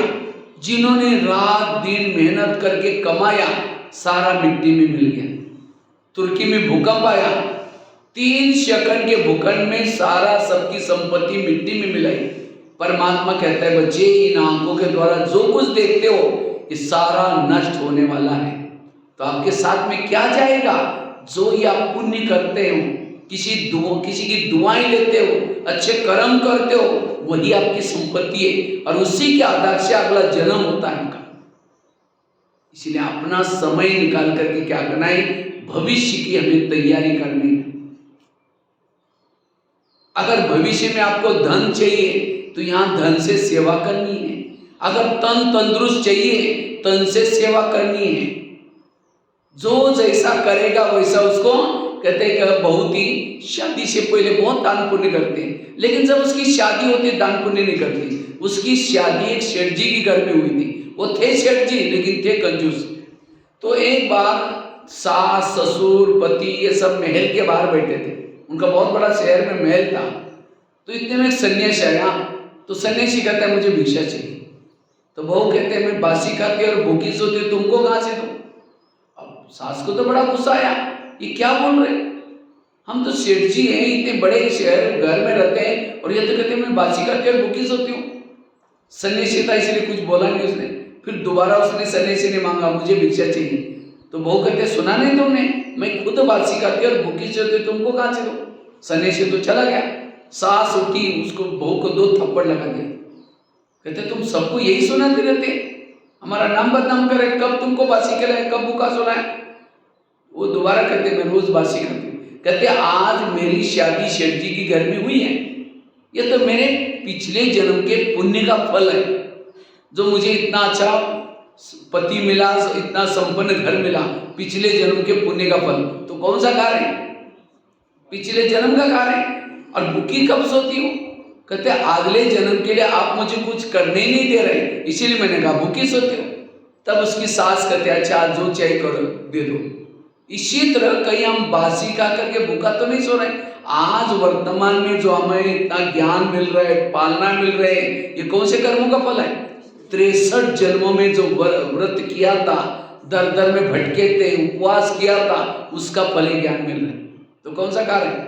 जिन्होंने रात दिन मेहनत करके कमाया सारा मिट्टी में मिल गया। तुर्की में भूकंप आया, 3 सेकंड के भूकंप में सारा सबकी संपत्ति मिट्टी में मिलाई। परमात्मा कहता है बच्चे इन आंखों के द्वारा जो कुछ देखते हो ये सारा नष्ट होने वाला है, तो आपके साथ में क्या जाएगा। जो ये आप पुण्य करते हो, किसी की दुआएं लेते हो, अच्छे कर्म करते हो, वही आपकी संपत्ति है, और उसी के आधार से अगला जन्म होता है आपका। इसलिए अपना समय निकाल करके क्या करना है, भविष्य की हमें तैयारी करनी है। अगर भविष्य में आपको धन चाहिए तो यहाँ धन से सेवा करनी है। अगर तन तंदुरुस्त चाहिए, तन से सेवा करनी है। जो जैसा करेगा वैसा उसको कहते हैं कि बहुत ही शादी से पहले बहुत दान पुण्य करते हैं, लेकिन जब उसकी शादी होती है दान पुण्य नहीं करती। उसकी शादी एक सेठ जी की घर में हुई थी, वो थे सेठ जी लेकिन थे कंजूस। तो एक बार सास ससुर पति ये सब महल के बाहर बैठे थे, उनका बहुत बड़ा शहर में महल था। तो इतने में एक सन्यासी आया, तो सन्यासी कहता है मुझे भिक्षा चाहिए। तो बहू कहते हैं मैं बासी खाती और भूखी सोती, तुमको कहाँ से दूं। अब सास को तो बड़ा गुस्सा आया, ये क्या बोल रहे, हम तो सेठ जी हैं, इतने बड़े शहर घर में रहते हैं, और ये तो कहते हैं मैं बासी खाती और भूखी सोती हूँ। सन्यासी था इसलिए कुछ बोला नहीं उसने। फिर दोबारा उसने सन्यासी ने मांगा मुझे भिक्षा चाहिए। तो बहू कहते सुना नहीं तुमने, मैं खुद बासी खाती और भूखी सोती, तुमको कहाँ से दूं। सन्यासी तो चला गया। सास उठी, उसको बहू को 2 थप्पड़ लगा दिया। कहते तुम सबको यही सुनाते रहते, हमारा नाम बदनाम करे, कब तुमको बासी खिलाए, कब भूखा सुनाए। वो दोबारा कहते मैं रोज बासी खाती हूँ। कहते आज मेरी शादी सेठ जी की घर में हुई है, ये तो मेरे पिछले जन्म के पुण्य का फल है। जो मुझे इतना अच्छा पति मिला, इतना संपन्न घर मिला, पिछले जन्म के पुण्य का फल। तो कौन सा खा रहे हैं? पिछले जन्म का खा रहे हैं। और भूखी कब सोती हो? कहते अगले जन्म के लिए आप मुझे कुछ करने ही नहीं दे रहे, इसीलिए मैंने कहा भूखी सोते हो। तब उसकी सास कहते अच्छा जो चाहिए करो दे दो। इसी तरह कहीं हम बासी खा करके भूखा तो नहीं सो रहे। आज वर्तमान में जो हमें इतना ज्ञान मिल रहा है, पालना मिल रहे है, ये कौन से कर्मों का फल है? 63 जन्मों में जो व्रत किया था, दर दर में भटके थे, उपवास किया था, उसका फल ही ज्ञान मिल रहा है। तो कौन सा खा रहे हैं?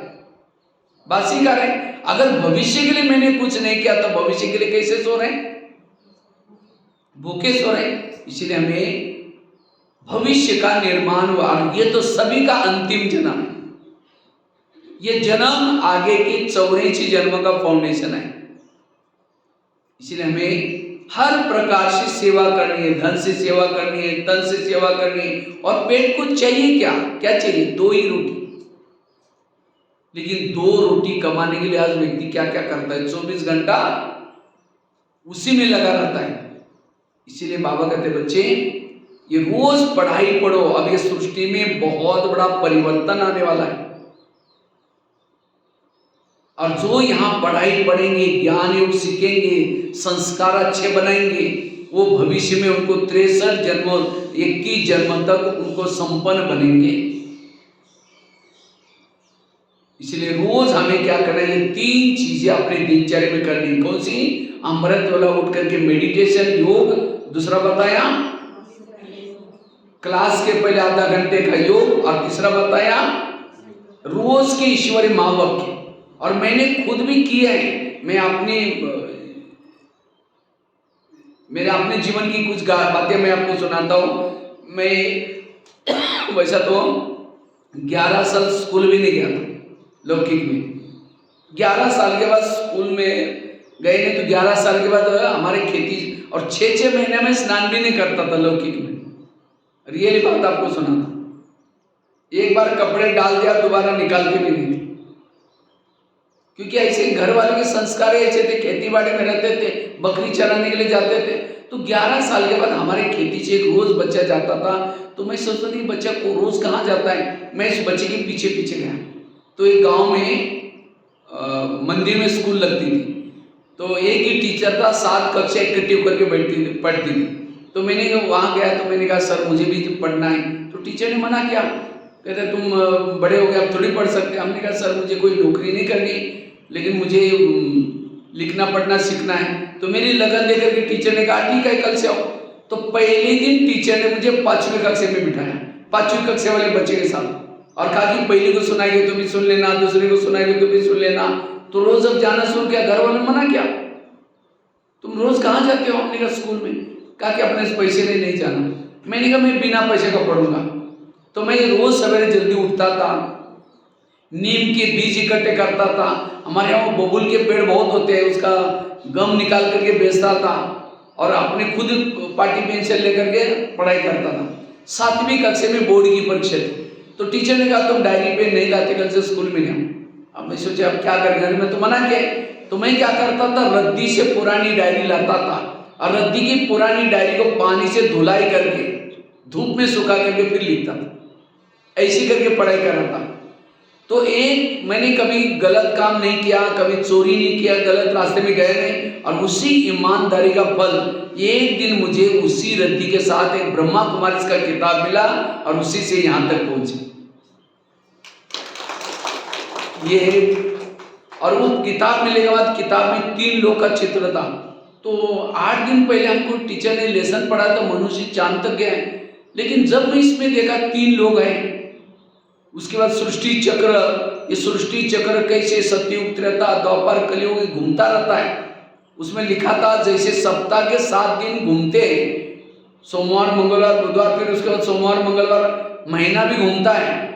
बासी खा रहे हैं। अगर भविष्य के लिए मैंने कुछ नहीं किया तो भविष्य के लिए कैसे सो रहे हैं? भूखे सो रहे हैं। इसलिए हमें भविष्य का निर्माण हुआ। ये तो सभी का अंतिम जन्म है। ये जन्म आगे की 84 जन्मों का फाउंडेशन है। इसलिए हमें हर प्रकार से सेवा करनी है, धन से सेवा करनी है, तन से सेवा करनी है। और पेट को चाहिए क्या? क्या चाहिए? 2 ही रोटी। लेकिन 2 रोटी कमाने के लिए आज व्यक्ति क्या क्या करता है? 24 घंटा उसी में लगा रहता है। इसीलिए बाबा कहते बच्चे ये रोज पढ़ाई पढ़ो। अब ये सृष्टि में बहुत बड़ा परिवर्तन आने वाला है। और जो यहाँ पढ़ाई पढ़ेंगे, ज्ञान योग सीखेंगे, संस्कार अच्छे बनाएंगे, वो भविष्य में उनको 63 जन्मों 21 जन्म तक उनको संपन्न बनेंगे। इसलिए रोज हमें क्या करना है? 3 चीजें अपने दिनचर्या में करनी। कौन सी? अमृत वाला उठ करके मेडिटेशन, योग। दूसरा बताया क्लास के पहले आधा घंटे का योग। और तीसरा बताया रोज के ईश्वरी महावाक्य। और मैंने खुद भी किया है। मेरे अपने जीवन की कुछ बातें मैं आपको सुनाता हूँ। मैं वैसा तो 11 साल स्कूल भी नहीं गया था लौकिक में। 11 साल के बाद स्कूल में गए नहीं तो 11 साल के बाद हमारे खेती। और 6-6 महीने में स्नान भी नहीं करता था लौकिक में। रियली बात आपको सुनाता। एक बार कपड़े डाल दिया, दोबारा निकालते भी नहीं थे। क्योंकि ऐसे घर वाले के संस्कार ऐसे थे। खेती बाड़ी में रहते थे, बकरी चराने के लिए जाते थे। तो 11 साल के बाद हमारे खेती से एक रोज बच्चा जाता था। तो मैं सोचता था बच्चा को रोज कहाँ जाता है। मैं इस बच्चे के पीछे पीछे गया। तो एक गांव में मंदिर में स्कूल लगती थी। तो एक ही टीचर था, 7 कक्षा इकट्ठी होकर के पढ़ती थी। तो मैंने वहाँ गया तो मैंने कहा सर मुझे भी पढ़ना है। तो टीचर ने मना किया, कहते तुम बड़े हो गए अब थोड़ी पढ़ सकते। हमने कहा सर मुझे कोई नौकरी नहीं करनी, लेकिन मुझे लिखना पढ़ना सीखना है। तो मेरी लगन देकर के टीचर ने कहा ठीक है कल से आओ। तो पहले दिन टीचर ने मुझे 5वीं कक्षा में बिठाया, 5वीं कक्षा वाले बच्चे के साथ। और कहा कि पहली को सुनाएंगे तो भी सुन लेना, दूसरे को सुनाएंगे तो भी सुन लेना। तो रोज अब जाना शुरू किया। घर वालों ने मना किया, तुम रोज कहाँ जाते हो? हमने कहा स्कूल में। कहा कि अपने पैसे नहीं जाना। मैंने कहा मैं बिना पैसे का पढ़ूंगा। तो मैं रोज सवेरे जल्दी उठता था, नीम के बीज इकट्ठे करता था। हमारे यहाँ बबूल के पेड़ बहुत होते हैं, उसका गम निकाल करके बेचता था। और अपने खुद पार्टी पेंसिल लेकर के पढ़ाई करता था। 7वीं कक्षा में बोर्ड की परीक्षा थी। तो टीचर ने कहा तुम डायरी पे नहीं लाते, कल से स्कूल में नहीं। अब मैं सोचा अब क्या कर, घर में तो मना किया। तो मैं क्या करता था, रद्दी से पुरानी डायरी लाता था और रद्दी की पुरानी डायरी को पानी से धुलाई करके धूप में सुखा करके फिर लिखता था। ऐसी करके पढ़ाई कर रहा था। तो एक मैंने कभी गलत काम नहीं किया, कभी चोरी नहीं किया, गलत रास्ते में गए नहीं। और उसी ईमानदारी का फल एक दिन मुझे उसी रद्दी के साथ एक ब्रह्मा कुमारी का किताब मिला और उसी से यहाँ तक पहुंचे। ये और वो किताब मिलने के बाद किताब में 3 लोग का चित्र था। तो 8 दिन पहले हमको टीचर ने लेसन पढ़ा था मनुष्य चांद तक गए। लेकिन जब मैं इसमें देखा 3 लोग हैं, उसके बाद सृष्टि चक्र, ये सृष्टि चक्र कैसे सतयुग त्रेता द्वापर कलयुग घूमता रहता है। उसमें लिखा था जैसे सप्ताह के 7 दिन घूमते हैं, सोमवार मंगलवार बुधवार, फिर उसके बाद सोमवार मंगलवार, महीना भी घूमता है,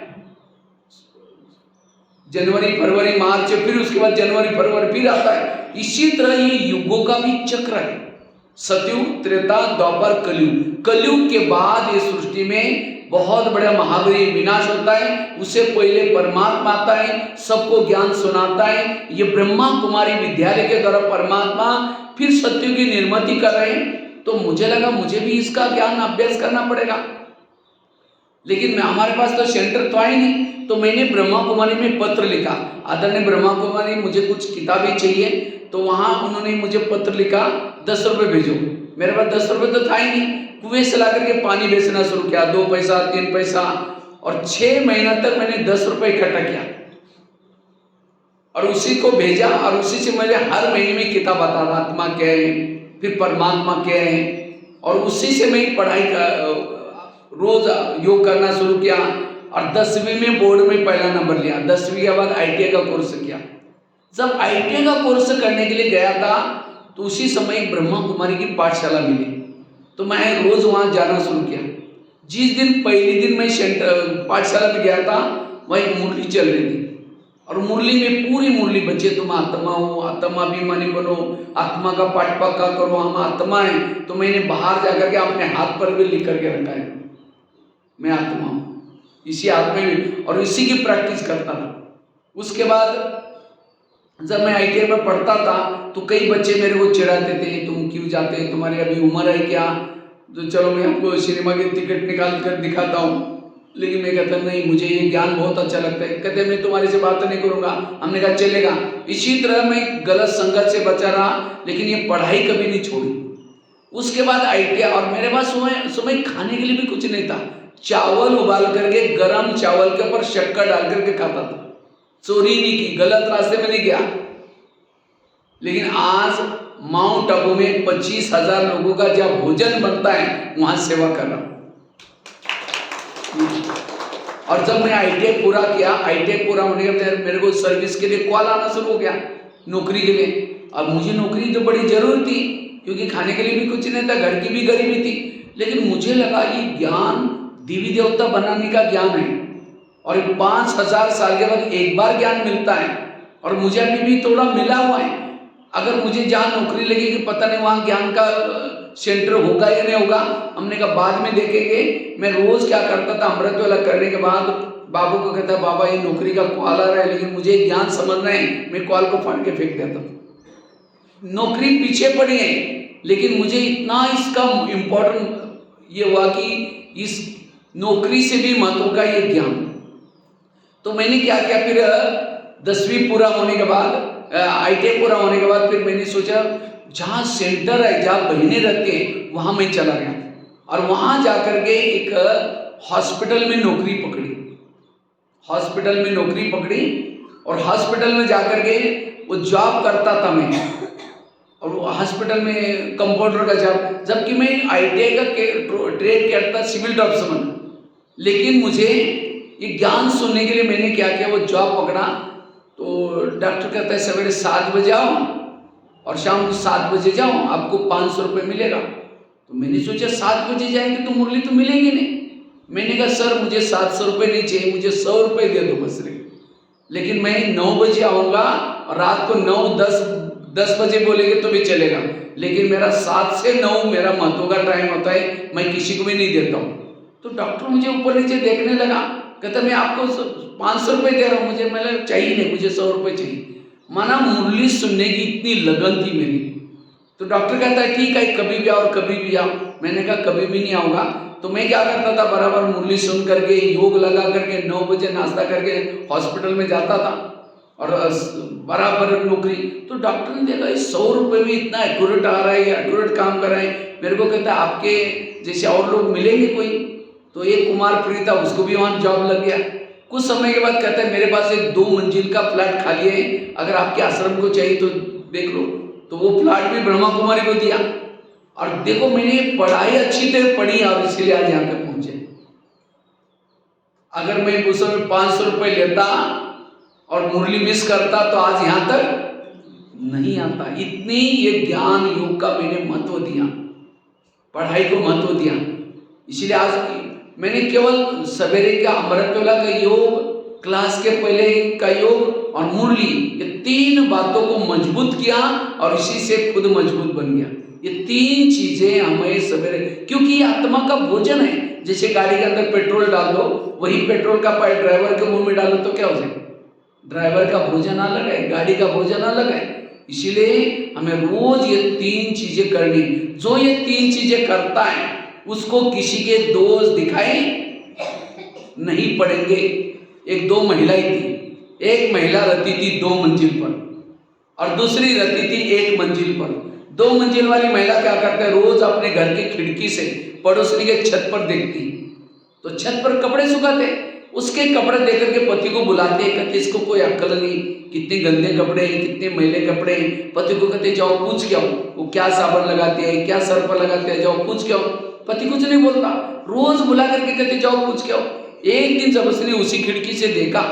जनवरी फरवरी मार्च, फिर उसके बाद जनवरी फरवरी फिर आता है। इसी तरह ये युगों का भी चक्र है, सतयुग त्रेता द्वापर कलयुग। कलयुग के बाद ये सृष्टि में बहुत बड़ा महावीर विनाश होता है। उससे पहले परमात्मा आता है, सबको ज्ञान सुनाता है। ये ब्रह्मा कुमारी विद्यालय के द्वारा परमात्मा फिर सत्युग की निर्मिति कर रहे हैं। तो मुझे लगा मुझे भी इसका ज्ञान अभ्यास करना पड़ेगा, लेकिन हमारे पास तो सेंटर तो है नहीं। तो मैंने ब्रह्मा कुमारी में पत्र लिखा, आदरणीय ब्रह्मा कुमारी मुझे कुछ किताबें चाहिए। तो वहाँ उन्होंने मुझे पत्र लिखा 10 रुपये भेजो। मेरे पास 10 रुपये तो था ही नहीं, कुएं से ला करके पानी बेचना शुरू किया, 2 पैसा 3 पैसा, और 6 महीना तक मैंने 10 रुपये इकट्ठा किया और उसी को भेजा। और उसी से मुझे हर महीने में किताब आता था, आत्मा क्या है, फिर परमात्मा क्या है, और उसी से मैं पढ़ाई का रोज योग करना शुरू किया। और 10वीं में बोर्ड में पहला नंबर लिया। 10वीं के बाद ITI का कोर्स किया। जब ITI का कोर्स करने के लिए गया था तो उसी समय ब्रह्मा कुमारी की पाठशाला मिली, तो मैं रोज वहाँ जाना शुरू किया। जिस दिन पहले दिन मैं पाठशाला में गया था वही मुरली चल रही थी, और मुरली में पूरी मुरली बच्चे तुम आत्मा हो, आत्माभिमानी बनो, आत्मा का पाठ पक्का करो, हम आत्मा है। तो मैंने बाहर जाकर के अपने हाथ पर भी लिख करके रखा है, मैं आत्मा हूँ, इसी आत्मा में, और इसी की प्रैक्टिस करता था। उसके बाद जब मैं ITI में पढ़ता था तो कई बच्चे मेरे को चिढ़ाते थे, तुम क्यों जाते हैं, तुम्हारी अभी उम्र है क्या, तो चलो मैं आपको सिनेमा की टिकट निकाल कर दिखाता हूँ। लेकिन मैं कहता नहीं, मुझे ये ज्ञान बहुत अच्छा लगता है। कहते मैं तुम्हारे से बात नहीं करूँगा। हमने कहा चलेगा। इसी तरह मैं गलत संगत से बचा रहा, लेकिन ये पढ़ाई कभी नहीं छोड़ी। उसके बाद ITI, और मेरे पास समय खाने के लिए भी कुछ नहीं था। चावल उबाल करके, गरम चावल के ऊपर शक्कर डाल करके खाता था। चोरी नहीं की, गलत रास्ते में नहीं गया। लेकिन आज माउंट आबू में 25,000 लोगों का जब भोजन बनता है वहां सेवा कर रहा हूं। और जब मैं ITI पूरा किया, ITI पूरा होने के बाद मेरे को सर्विस के लिए कॉल आना शुरू हो गया, नौकरी के लिए। अब मुझे नौकरी तो बड़ी जरूर थी, क्योंकि खाने के लिए भी कुछ नहीं था, घर की भी गरीबी थी। लेकिन मुझे लगा ये ज्ञान देवी देवता बनाने का ज्ञान है, और 5,000 साल के बाद एक बार ज्ञान मिलता है, और मुझे अभी भी थोड़ा मिला हुआ है। अगर मुझे जहाँ नौकरी लगेगी पता नहीं वहाँ ज्ञान का सेंटर होगा या नहीं होगा, हमने कहा बाद में देखेंगे। मैं रोज क्या करता था, अमृत वाला करने के बाद बाबू को कहता, बाबा ये नौकरी का कॉल आ रहा है, लेकिन मुझे ज्ञान समझना है। मैं कॉल को फाड़ के फेंक देता था। नौकरी पीछे पड़ी है, लेकिन मुझे इतना इसका इम्पोर्टेंट ये हुआ कि इस नौकरी से भी महत्व का ये ज्ञान। तो मैंने क्या किया, फिर 10वीं पूरा होने के बाद, ITI पूरा होने के बाद, फिर मैंने सोचा जहाँ सेंटर है, जहाँ बहनें रहती हैं, वहाँ मैं चला गया। और वहाँ जाकर के एक हॉस्पिटल में नौकरी पकड़ी। हॉस्पिटल में नौकरी पकड़ी, और हॉस्पिटल में जाकर के वो जॉब करता था मैं, और वो हॉस्पिटल में कंपाउंडर का जॉब, जबकि मैं ITI का ट्रेड करता सिविल ड्राफ्ट्समैन। लेकिन मुझे ये ज्ञान सुनने के लिए मैंने क्या किया, वो जॉब पकड़ा। तो डॉक्टर कहता है सवेरे 7 बजे आओ और शाम को 7 बजे जाओ, आपको 500 रुपये मिलेगा। तो मैंने सोचा 7 बजे जाएंगे तो मुरली तो मिलेंगे नहीं। मैंने कहा सर मुझे 700 रुपये नहीं चाहिए, मुझे 100 रुपये दे दो बस रे। लेकिन मैं 9 बजे आऊँगा, और रात को 9-10 बजे बोलेंगे तो भी चलेगा, लेकिन मेरा 7 से 9 मेरा महत्व का टाइम होता है, मैं किसी को भी नहीं देता हूँ। तो डॉक्टर मुझे ऊपर नीचे देखने लगा, कहता मैं आपको 500 रुपये दे रहा हूँ, मुझे मतलब चाहिए नहीं, मुझे 100 रुपये चाहिए। माना मुरली सुनने की इतनी लगन थी मेरी। तो डॉक्टर कहता है ठीक है, कभी भी आओ कभी भी आओ। मैंने कहा कभी भी नहीं आऊँगा। तो मैं क्या करता था, बराबर मुरली सुन करके, योग लगा करके, 9 बजे नाश्ता करके हॉस्पिटल में जाता था, और बराबर नौकरी। तो डॉक्टर ने देखा 100 रुपये में इतना एक्यूरेट आ रहा है, एक्यूरेट काम कर रहे हैं। मेरे को कहता है आपके जैसे और लोग मिलेंगे कोई? तो एक कुमार प्रीत था, उसको भी वहाँ जॉब लग गया। कुछ समय के बाद कहता है मेरे पास एक 2 मंजिल का फ्लैट खाली है, अगर आपके आश्रम को चाहिए तो देख लो। तो वो फ्लैट भी ब्रह्मा कुमारी को दिया। और देखो मैंने पढ़ाई अच्छी तरह पढ़ी, और इसलिए आज यहाँ तक पहुंचे। अगर मैं उस समय 500 रुपये लेता और मुरली मिस करता तो आज यहाँ तक नहीं आता। इतनी ये ज्ञान योग का मैंने महत्व दिया, पढ़ाई को महत्व दिया। इसलिए आज मैंने केवल सवेरे का अमृतवेला का योग, क्लास के पहले का योग और मुरली, ये 3 बातों को मजबूत किया, और इसी से खुद मजबूत बन गया। ये 3 चीजें हमें सवेरे, क्योंकि ये आत्मा का भोजन है। जैसे गाड़ी के अंदर पेट्रोल डाल दो, वही पेट्रोल का पाइप ड्राइवर के मुंह में डालो तो क्या हो जाए? ड्राइवर का भोजन अलग है, गाड़ी का भोजन अलग है। इसीलिए हमें रोज ये 3 चीजें करनी। जो ये 3 चीजें करता है उसको किसी के दोष दिखाई नहीं पड़ेंगे। एक 2 महिलाएं थी, एक महिला रहती थी 2 मंजिल पर और दूसरी रहती थी 1 मंजिल पर। 2 मंजिल वाली महिला क्या करते, रोज अपने घर की खिड़की से पड़ोसी के छत पर देखती, तो छत पर कपड़े सुखाते, उसके कपड़े देख करके पति को बुलाते, कहते इसको कोई अक्ल नहीं, कितने गंदे कपड़े हैं, कितने मैले कपड़े हैं। पति को कहते जाओ पूछ के आओ वो क्या साबुन लगाते हैं, क्या सर पर लगाते हैं, जाओ पूछ के आओ। पति कुछ नहीं बोलता, रोज बुला करके कहते जाओ पूछ के आओ। एक दिन जब उसने उसी खिड़की से देखा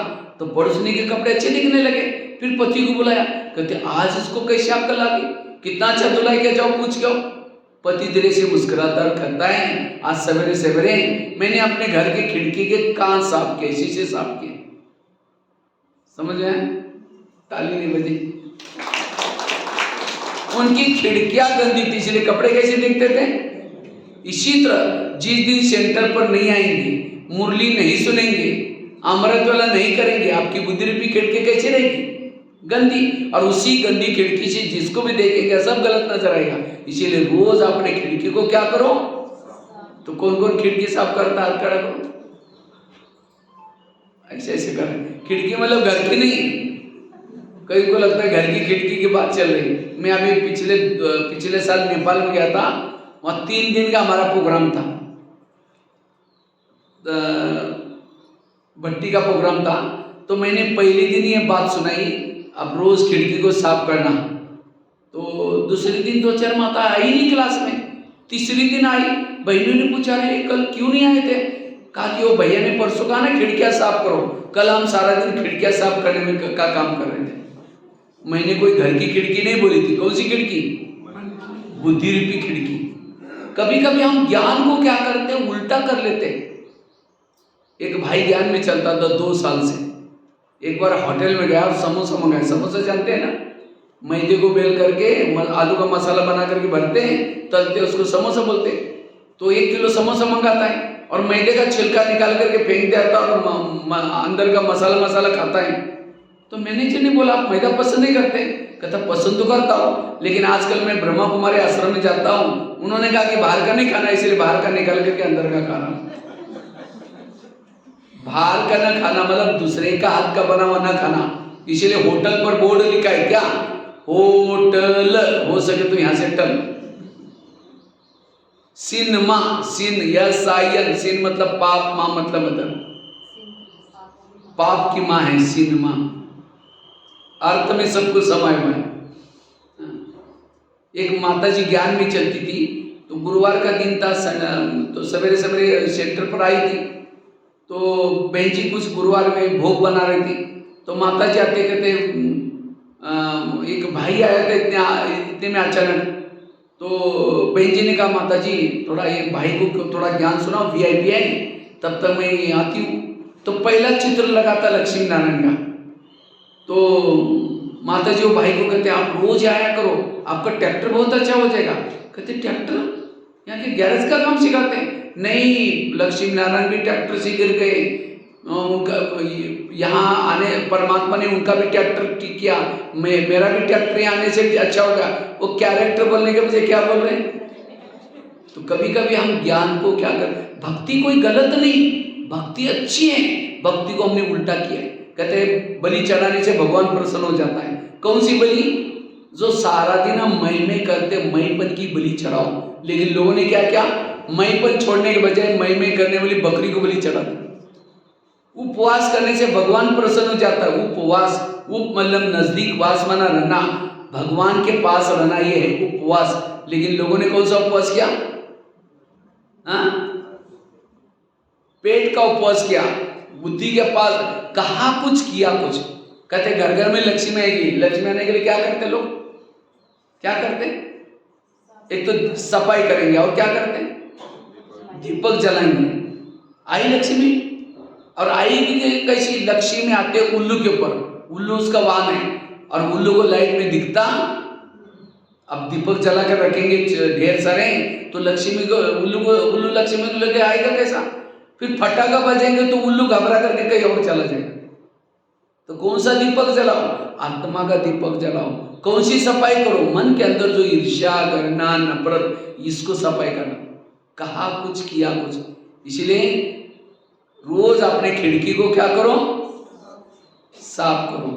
तो पड़ोसनी के कपड़े अच्छे दिखने लगे। फिर पति को बुलाया, कहते आज इसको कैसे अक्ल आ गई, कितना अच्छा धुलाई किया, जाओ पूछ के आओ। पति धीरे से मुस्कुराता और कहता है आज सवेरे सवेरे मैंने अपने घर के खिड़की के कांच साफ किए, शीशे साफ किए। समझ में? ताली नहीं बजी। उनकी खिड़कियां गंदी थी इसलिए कपड़े कैसे दिखते थे। इसी तरह जिस दिन सेंटर पर नहीं आएंगे, मुरली नहीं सुनेंगे, अमृत वाला नहीं करेंगे, आपकी बुद्धि रूपी खिड़की कैसे रहेगी, गंदी। और उसी गंदी खिड़की से जिसको भी देखेंगे सब गलत नजर आएगा। इसीलिए रोज अपने खिड़की को क्या करो। तो कौन कौन खिड़की साफ करता, हाथ खड़ा करो। ऐसे ऐसे करें। खिड़की मतलब घर की नहीं, कई को लगता है घर की खिड़की की बात चल रही। मैं अभी पिछले साल नेपाल में गया था, वहाँ 3 दिन का हमारा प्रोग्राम था, भट्टी का प्रोग्राम था। तो मैंने पहले दिन ये बात सुनाई, अब रोज खिड़की को साफ करना। तो दूसरे दिन 2-4 माता आई नहीं क्लास में, तीसरी दिन आई, बहनों ने पूछा रहे कल क्यों नहीं आए थे। कहा कि वो भैया ने परसों कहा ना खिड़कियां साफ करो, कल हम सारा दिन खिड़कियां साफ करने में का काम कर रहे थे। मैंने कोई घर की खिड़की नहीं बोली थी, कौन सी खिड़की, बुद्धि रूपी खिड़की। कभी कभी हम ज्ञान को क्या करते हैं, उल्टा कर लेते हैं। एक भाई ज्ञान में चलता था 2 साल से, एक बार होटल में गया और समोसा मंगाया। समोसा जानते हैं ना, मैदे को बेल करके आलू का मसाला बना करके भरते हैं, तलते, उसको समोसा बोलते हैं। तो 1 किलो समोसा मंगाता है और मैदे का छिलका निकाल करके फेंक देता और अंदर का मसाला खाता है। तो मैनेजर ने बोला आप मैदा पसंद नहीं करते। कहता पसंद तो करता हूँ, लेकिन आजकल मैं ब्रह्मा कुमारी आश्रम में जाता हूँ, उन्होंने कहा कि बाहर का नहीं खाना, इसलिए बाहर का निकाल करके अंदर का खा रहा हूँ। बाहर का ना खाना मतलब दूसरे का हाथ का बना हुआ ना खाना। इसीलिए होटल पर बोर्ड लिखा है क्या, होटल, हो सके तो यहां से टल। सिनमा, सिन, यन, सिन मतलब पाप, मां मतलब मदर, पाप की मां है सिनमा। अर्थ में सब कुछ समाया हुआ है। एक माता जी ज्ञान में चलती थी, तो गुरुवार का दिन था, तो सवेरे सवेरे सेंटर पर आई थी। तो बहन जी कुछ गुरुवार में भोग बना रही थी। तो माता जी आते कहते एक भाई आया था इतने में अचानक। तो बहन जी ने कहा माता जी थोड़ा ये भाई को थोड़ा ज्ञान सुनाओ, VIP है, तब तक मैं आती हूँ। तो पहला चित्र लगा था लक्ष्मी नारायण का। तो माता जी वो भाई को कहते आप रोज आया करो, आपका ट्रैक्टर बहुत अच्छा हो जाएगा। कहते ट्रैक्टर, यहाँ के गैरेज का काम सिखाते हैं। नहीं, लक्ष्मी नारायण भी ट्रैक्टर से गिर गए, उनका यहाँ आने परमात्मा ने उनका भी ट्रैक्टर ठीक किया, मेरा भी ट्रैक्टर यहाँ आने से अच्छा होगा। वो कैरेक्टर बोलने के बजाय क्या बोल रहे हैं। तो कभी कभी हम ज्ञान को क्या कर, भक्ति कोई गलत नहीं, भक्ति अच्छी है, भक्ति को हमने उल्टा किया। कहते हैं बलि चढ़ाने से भगवान प्रसन्न हो जाता है। कौन सी बलि, जो सारा दिन हम मई करते, मईपन की बलि चढ़ाओ। लेकिन लोगों ने क्या किया, मईपन छोड़ने के बजाय मई करने वाली बकरी को बलि चढ़ा दी। उपवास करने से भगवान प्रसन्न हो जाता है। उपवास, उप मतलब नजदीक, वास माना रहना, भगवान के पास रहना, ये है उपवास। लेकिन लोगों ने कौन सा उपवास किया, पेट का उपवास किया, बुद्धि के पास कहा कुछ किया कुछ। कहते घर घर में लक्ष्मी आएगी, लक्ष्मी आने के लिए क्या करते लोग, क्या करते, एक तो सफाई करेंगे और क्या करते, दीपक जलाएंगे। आई लक्ष्मी, और आएगी कैसी, लक्ष्मी आते उल्लू के ऊपर, उल्लू उसका वाहन है, और उल्लू को लाइट में दिखता। अब दीपक जला कर रखेंगे ढेर सारे, तो लक्ष्मी को, उल्लू लक्ष्मी को लेके आएगा कैसा। फिर फटाका बजेंगे तो उल्लू घबरा करके कहीं और चला जाएगा। तो कौन सा दीपक जलाओ, आत्मा का दीपक जलाओ, कौन सी सफाई करो? मन के अंदर जो ईर्ष्या, घृणा, नफरत, इसको सफाई करना। कहा कुछ, किया कुछ। इसलिए रोज अपने खिड़की को क्या करो? साफ करो।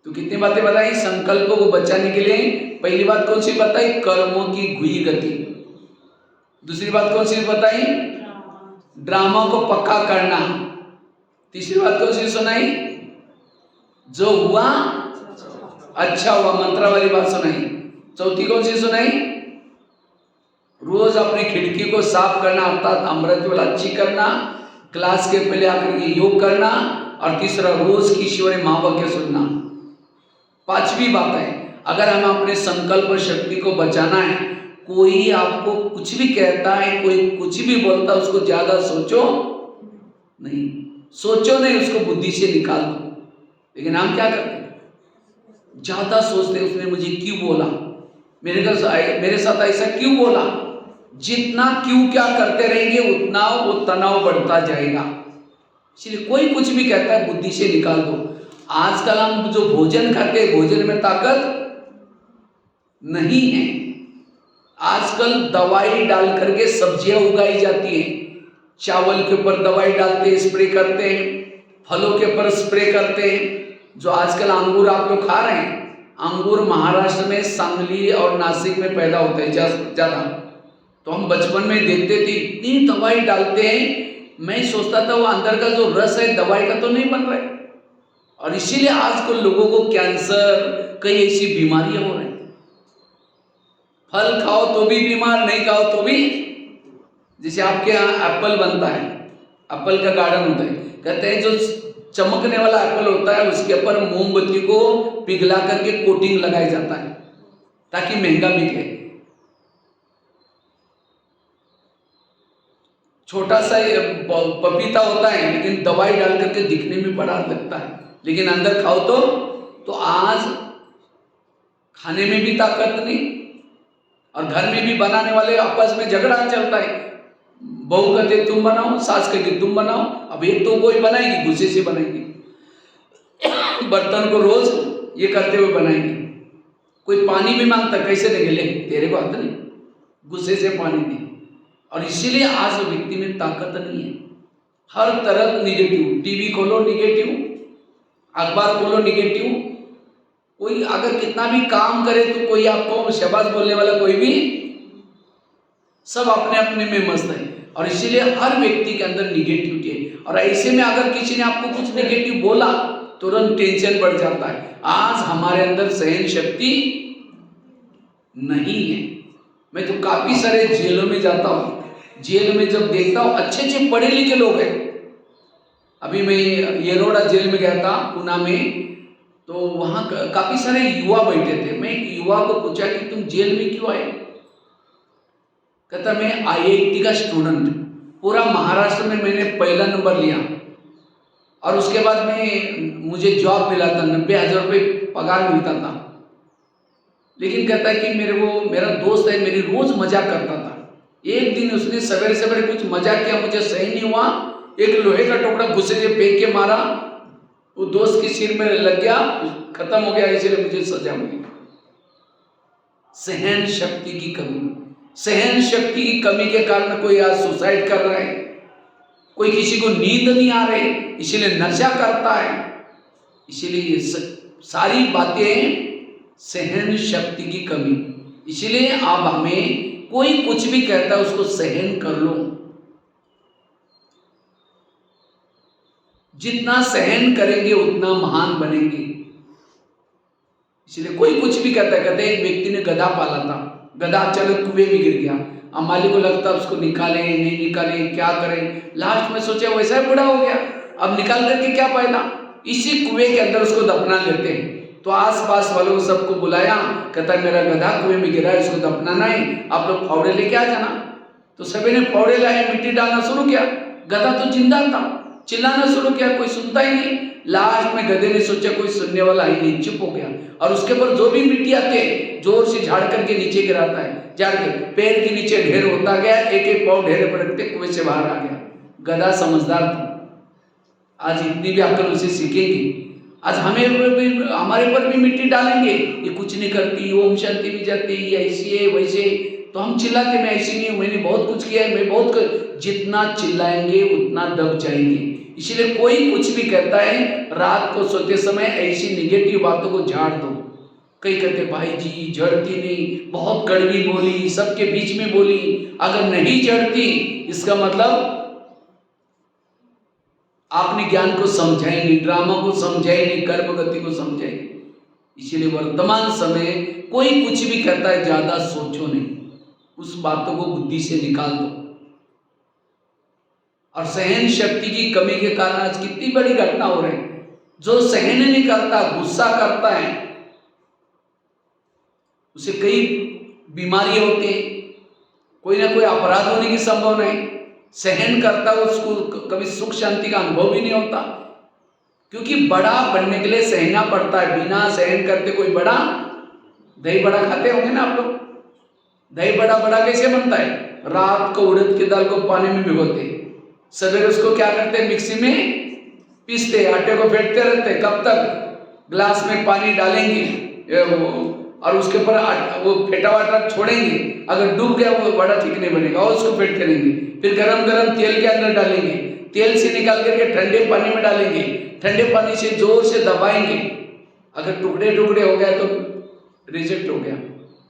तो कितनी बातें बताई संकल्पों को बचाने के लिए? पहली बात कौन सी बताई? कर्मों की घुई गति। दूसरी बात कौन सी बताई? ड्रामा को पक्का करना। तीसरी बात कौन सी सुनाई? जो हुआ अच्छा हुआ, मंत्र वाली बात सुनाई। चौथी कौन सी सुनाई? रोज अपनी खिड़की को साफ करना, अर्थात अमृत वाला अच्छी करना, क्लास के पहले आकर के योग करना, और तीसरा रोज की ईश्वरी महावाक्य सुनना। पांचवी बात है, अगर हम अपने संकल्प शक्ति को बचाना है, कोई आपको कुछ भी कहता है, कोई कुछ भी बोलता है, उसको ज्यादा सोचो नहीं, सोचो नहीं, उसको बुद्धि से निकाल दो। लेकिन हम क्या करते हैं? ज्यादा सोचते हैं, उसने मुझे क्यों बोला, मेरे साथ ऐसा क्यों बोला। जितना क्यों क्या करते रहेंगे उतना वो तनाव बढ़ता जाएगा। इसलिए कोई कुछ भी कहता है, बुद्धि से निकाल दो। आजकल हम जो भोजन खाते हैं, भोजन में ताकत नहीं है। आजकल दवाई डाल करके सब्जियां उगाई जाती है। चावल के ऊपर दवाई डालते हैं, स्प्रे करते हैं, फलों के ऊपर स्प्रे करते हैं। जो आजकल अंगूर आप लोग खा रहे हैं, अंगूर महाराष्ट्र में, सांगली और नासिक में पैदा होते हैं ज्यादा। तो हम बचपन में देखते थे, इतनी दवाई डालते हैं। मैं सोचता था वो अंदर का जो रस है दवाई का तो नहीं बन रहा है। और इसीलिए आजकल लोगों को कैंसर, कई ऐसी बीमारियां हो रही हैं। फल खाओ तो भी बीमार, नहीं खाओ तो भी। जैसे आपके यहाँ एप्पल बनता है, एप्पल का गार्डन होता है, कहते हैं जो चमकने वाला एप्पल होता है उसके ऊपर मोमबत्ती को पिघला करके कोटिंग लगाया जाता है ताकि महंगा बिके। छोटा सा पपीता होता है, लेकिन दवाई डाल करके दिखने में बड़ा लगता है, लेकिन अंदर खाओ तो आज खाने में भी ताकत नहीं, और घर में भी बनाने वाले आपस में झगड़ा चलता है। बहू कहते तुम बनाओ, सास कहती तुम बनाओ। अब एक तो कोई बनाएगी, गुस्से से बनाएगी, बर्तन को रोज ये करते हुए बनाएगी। कोई पानी भी मांगता, कैसे देंगे? ले तेरे को आता नहीं, गुस्से से पानी दे। और इसीलिए आज व्यक्ति में ताकत नहीं है। हर तरफ निगेटिव, टीवी खोलो निगेटिव, अखबार खोलो निगेटिव। कोई अगर कितना भी काम करे तो कोई आपको शाबाश बोलने वाला कोई भी, सब अपने अपने में मस्त है। और इसीलिए हर व्यक्ति के अंदर निगेटिविटी है। और ऐसे में अगर किसी ने आपको कुछ नेगेटिव बोला, तुरंत टेंशन बढ़ जाता है। आज हमारे अंदर सहन शक्ति नहीं है। मैं तो काफी सारे जेलों में जाता हूँ, जेल में जब देखता हूँ अच्छे अच्छे पढ़े लिखे लोग हैं। अभी मैं येरोडा जेल में गया था, पूना में, तो वहाँ काफी सारे युवा बैठे थे। मैं एक युवा को पूछा कि तुम जेल में क्यों आए? कहता मैं IIT का स्टूडेंट, पूरा महाराष्ट्र में मैंने पहला नंबर लिया, और उसके बाद में मुझे जॉब मिला था, 90,000 रुपये पगार मिलता था। लेकिन कहता है कि मेरा दोस्त है, मेरी रोज मजाक करता था। एक दिन उसने सवेरे सवेरे कुछ मजाक किया, मुझे सही नहीं हुआ, एक लोहे का टुकड़ा गुस्से से फेंक के मारा, वो दोस्त के सिर में लग गया, खत्म हो गया। इसलिए मुझे सजा मिली। सहन शक्ति की कमी, सहन शक्ति की कमी के कारण कोई आज सुसाइड कर रहा है, कोई किसी को नींद नहीं आ रही, इसीलिए नशा करता है। इसीलिए ये सारी बातें सहन शक्ति की कमी। इसीलिए अब हमें कोई कुछ भी कहता है उसको सहन कर लो। जितना सहन करेंगे उतना महान बनेंगे। इसलिए कोई कुछ भी कहता है, कहते एक व्यक्ति ने गधा पाला था, गधा अचानक कुएं में गिर गया। अब मालिक को लगता उसको निकाले नहीं निकाले, क्या करें। लास्ट में सोचा वैसा ही बूढ़ा हो गया, अब निकाल करके क्या फायदा, इसी कुएं के अंदर उसको दफना लेते हैं। तो आसपास वालों को सबको बुलाया, कहता है मेरा गधा कुएं में गिरा है, इसको दफनाना है, आप लोग फावड़े लेके आ जाना। तो सभी ने फावड़े लाए, मिट्टी डालना शुरू किया। गधा तो जिंदा था, चिल्लाना शुरू किया, कोई सुनता ही नहीं। लास्ट में गधे ने सोचा कोई सुनने वाला ही नहीं, चुप हो गया। और उसके ऊपर जो भी मिट्टी आती है जोर से झाड़ करके नीचे गिराता है, झाड़ के पैर के नीचे ढेर होता गया, एक एक पाँव ढेरे पर रखते कुएं से बाहर आ गया। गधा समझदार था। आज इतनी भी अकल उसे सीखेंगी। आज हमारे पर भी मिट्टी डालेंगे, ये कुछ नहीं करती, ओम शांति भी जाती, ये ऐसी है वैसे, तो हम चिल्लाते मैं ऐसी नहीं हूँ, मैंने बहुत कुछ किया है, मैं बहुत जितना चिल्लाएंगे उतना दब जाएंगे। इसलिए कोई कुछ भी कहता है, रात को सोते समय ऐसी निगेटिव बातों को झाड़ दो। कई कहते भाई जी जड़ती नहीं, बहुत कड़वी बोली, सबके बीच में बोली। अगर नहीं जड़ती इसका मतलब आपने ज्ञान को समझा ही नहीं, ड्रामा को समझा ही नहीं, कर्म गति को समझा ही नहीं। इसीलिए वर्तमान समय कोई कुछ भी कहता है ज्यादा सोचो नहीं, उस बातों को बुद्धि से निकाल दो। और सहन शक्ति की कमी के कारण आज कितनी बड़ी घटना हो रही है। जो सहन नहीं करता, गुस्सा करता है, उसे कई बीमारियां होती है, कोई ना कोई अपराध होने की संभावना है। सहन करता है उसको कभी सुख शांति का अनुभव भी नहीं होता, क्योंकि बड़ा बनने के लिए सहना पड़ता है। बिना सहन करते कोई बड़ा, दही बड़ा खाते होंगे ना आप लोग, दही बड़ा बड़ा कैसे बनता है? रात को उड़द की दाल को पानी में भिगोते, सवेरे उसको क्या करते, मिक्सी में पीसते, आटे को फेंटते रहते, कब तक? ग्लास में पानी डालेंगे और उसके ऊपर वो फेटा वाटा छोड़ेंगे, अगर डूब गया वो बड़ा ठीक नहीं बनेगा, और उसको फेंटते रहेंगे। फिर गरम गरम तेल के अंदर डालेंगे, तेल से निकाल करके ठंडे पानी में डालेंगे, ठंडे पानी से जोर से दबाएंगे, अगर टुकड़े टुकड़े हो गया तो रिजेक्ट हो गया।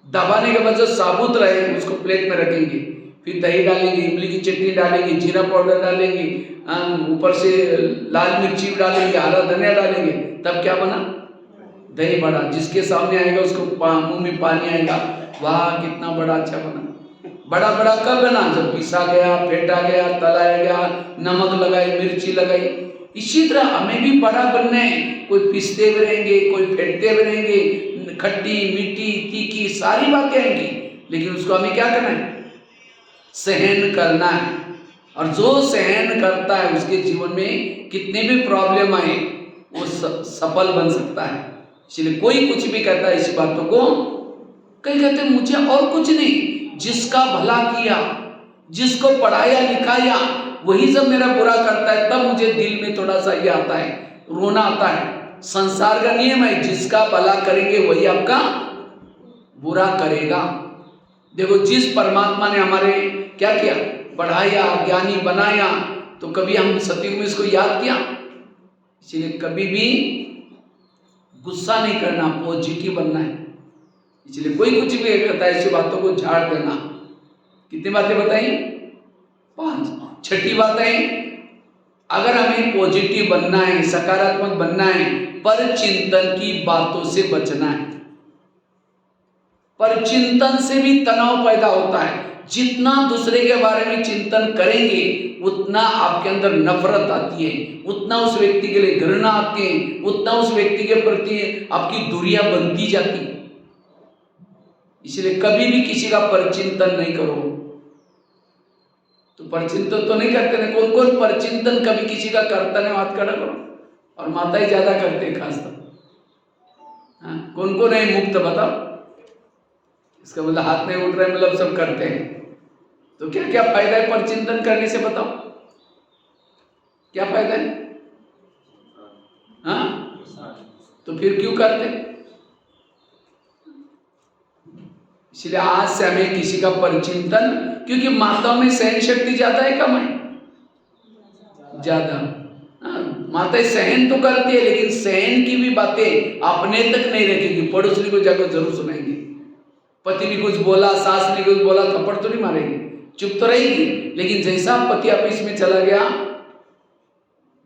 दबाने के बाद जो साबुत रहे उसको प्लेट में रखेंगे, फिर दही डालेंगे, इमली की चटनी डालेंगे, जीरा पाउडर डालेंगे, ऊपर से लाल मिर्ची डालेंगे, हरा धनिया डालेंगे, तब क्या बना? दही बड़ा। जिसके सामने आएगा उसको मुंह में पानी आएगा, वाह कितना बड़ा अच्छा बना। बड़ा बड़ा कब बना? जब पिसा गया, फेंटा गया, तलाया गया, नमक लगाई, मिर्ची लगाई। इसी तरह हमें भी बड़ा बनना है। कोई पिसते भी रहेंगे, कोई फेंटते भी रहेंगे, खट्टी मीठी तीखी सारी बातें आएंगी, लेकिन उसको हमें क्या करना है? सहन करना है। और जो सहन करता है उसके जीवन में कितने भी प्रॉब्लम आए वो सफल बन सकता है। इसलिए कोई कुछ भी कहता है इसी बातों को, कई कहते मुझे और कुछ नहीं, जिसका भला किया, जिसको पढ़ाया लिखाया, वही जब मेरा बुरा करता है तब मुझे दिल में थोड़ा सा ये आता है, रोना आता है। संसार का नियम है, जिसका भला करेंगे वही आपका बुरा करेगा। देखो जिस परमात्मा ने हमारे क्या किया, पढ़ाया, ज्ञानी बनाया, तो कभी हम सतयुग में इसको याद किया? इसलिए कभी भी गुस्सा नहीं करना, पॉजिटिव बनना है। इसलिए कोई कुछ भी कहता है ऐसी बातों को झाड़ देना। कितनी बातें बताई? 5। छठी बात है, अगर हमें पॉजिटिव बनना है, सकारात्मक बनना है, पर चिंतन की बातों से बचना है। पर चिंतन से भी तनाव पैदा होता है। जितना दूसरे के बारे में चिंतन करेंगे उतना आपके अंदर नफरत आती है, उतना उस व्यक्ति के लिए घृणा आती है, उतना उस व्यक्ति के प्रति आपकी दूरियां बनती जाती है। इसलिए कभी भी किसी का परचिंतन नहीं करो। तो परचिंतन तो नहीं करते ना, कौन कौन परचिंतन कभी किसी का करता नहीं? हाथ खड़ा करो। और माता ही ज्यादा करते हैं खासतौर। कौन कौन है मुक्त बताओ? इसका मतलब हाथ नहीं उठ रहे मतलब सब करते हैं। तो क्या क्या फायदा है परचिंतन करने से? बताओ क्या फायदा है? हाँ, तो फिर क्यों करते? इसलिए आज से हमें किसी का परचिंतन, क्योंकि माताओं में सहन शक्ति ज्यादा है कम है? ज्यादा। माताएं सहन तो करती है, लेकिन सहन की भी बातें अपने तक नहीं रखेगी, पड़ोसी को जाकर जरूर सुनाएंगी। पति ने कुछ बोला, सास ने कुछ बोला, थप्पड़ तो नहीं मारेगी, चुप तो रहेगी। लेकिन जैसा पति ऑफिस में चला गया,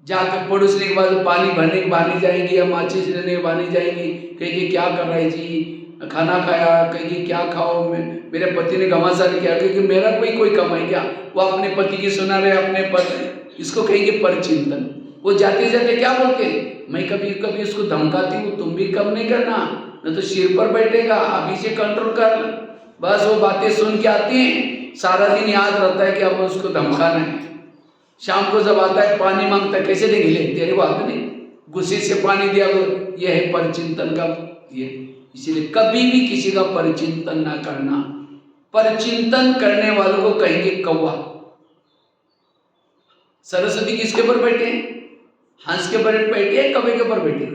जाकर पड़ोसी के बाद पानी भरने के बहाने जाएंगी या माचिस लेने के बहाने जाएंगी, कहेगी क्या कर रहे जी, खाना खाया? कहेगी क्या खाओ, मेरे पति ने घमासान किया, क्योंकि मेरा कोई कम है क्या? वो अपने पति की सुना रहे, अपने पति, इसको कहेंगे परचिंतन। वो जाते जाते क्या बोलते हैं, मैं कभी कभी उसको धमकाती हूँ, तुम भी कम नहीं करना, न तो सिर पर बैठेगा, अभी से कंट्रोल कर। बस वो बातें सुन के आती हैं, सारा दिन याद रहता है कि अब उसको धमकाना है। शाम को जब आता है पानी मांगता है, कैसे देंगे? ले तेरे बात नहीं, गुस्से से पानी दिया। ये है परचिंतन का ये। इसीलिए कभी भी किसी का परिचिंतन ना करना। परिचिंतन करने वालों को कहेंगे कौवा। सरस्वती किसके ऊपर बैठे हैं? हंस के ऊपर बैठे हैं, कौवे के ऊपर बैठे हैं?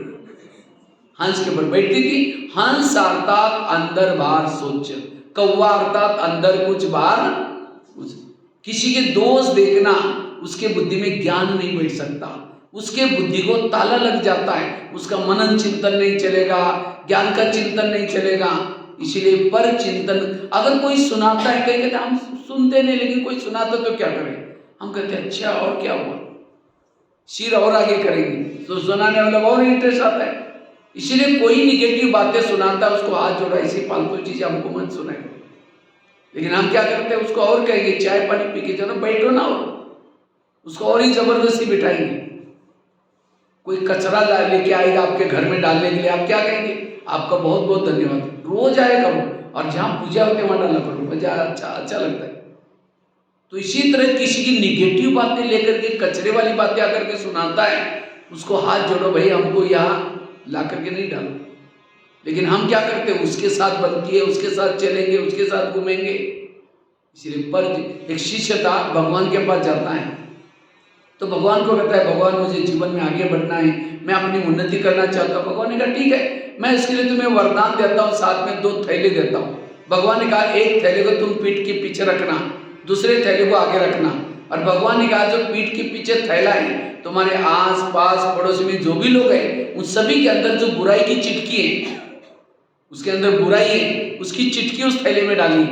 हंस के ऊपर बैठती थी। हंस अर्थात अंदर बाहर सोच, कौवा अर्थात अंदर कुछ बाहर कुछ। किसी के दोष देखना, उसके बुद्धि में ज्ञान नहीं बैठ सकता, उसके बुद्धि को ताला लग जाता है, उसका मनन चिंतन नहीं चलेगा, ज्ञान का चिंतन नहीं चलेगा। इसलिए पर चिंतन, अगर कोई सुनाता है, कहीं कहते हम सुनते नहीं, लेकिन कोई सुनाता तो क्या करें, हम कहते हैं अच्छा और क्या हुआ, सिर और आगे करेंगे, तो सुनाने वाला और इंटरेस्ट आता है। इसीलिए कोई निगेटिव बातें सुनाता है उसको हाथ जोड़ा, ऐसी फालतू चीजें हमको मत सुनाए। लेकिन हम क्या करते हैं, उसको और कहेंगे चाय पानी पी के चलो बैठो ना, और उसको और ही जबरदस्ती बिठाएंगे। कोई कचरा लेके आएगा आपके घर में डालने के लिए, आप क्या कहेंगे, आपका बहुत बहुत धन्यवाद, रोज आया करो, और जहां पूजा होती है वहां डालना करो, मजा अच्छा लगता है। तो इसी तरह किसी की निगेटिव बातें लेकर के, कचरे वाली बातें आकर के सुनाता है, उसको हाथ जोड़ो भाई, हमको यहाँ ला करके नहीं डालो। लेकिन हम क्या करते हैं, उसके साथ बनती है, उसके साथ चलेंगे, उसके साथ घूमेंगे। इसलिए पर एक शिष्य था, भगवान के पास जाता है, तो भगवान को कहता है भगवान मुझे जीवन में आगे बढ़ना है, मैं अपनी उन्नति करना चाहता हूँ। भगवान ने कहा ठीक है, मैं इसके लिए तुम्हें वरदान देता हूँ, साथ में 2 थैले देता हूँ। भगवान ने कहा एक थैले को तुम पीठ के पीछे रखना, दूसरे थैले को आगे रखना। और भगवान ने कहा जो पीठ के पीछे थैला है, तुम्हारे आस पास पड़ोस में जो भी लोग हैं, उन सभी के अंदर जो बुराई की चिटकी है, उसके अंदर बुराई है, उसकी चिटकी उस थैले में डाली,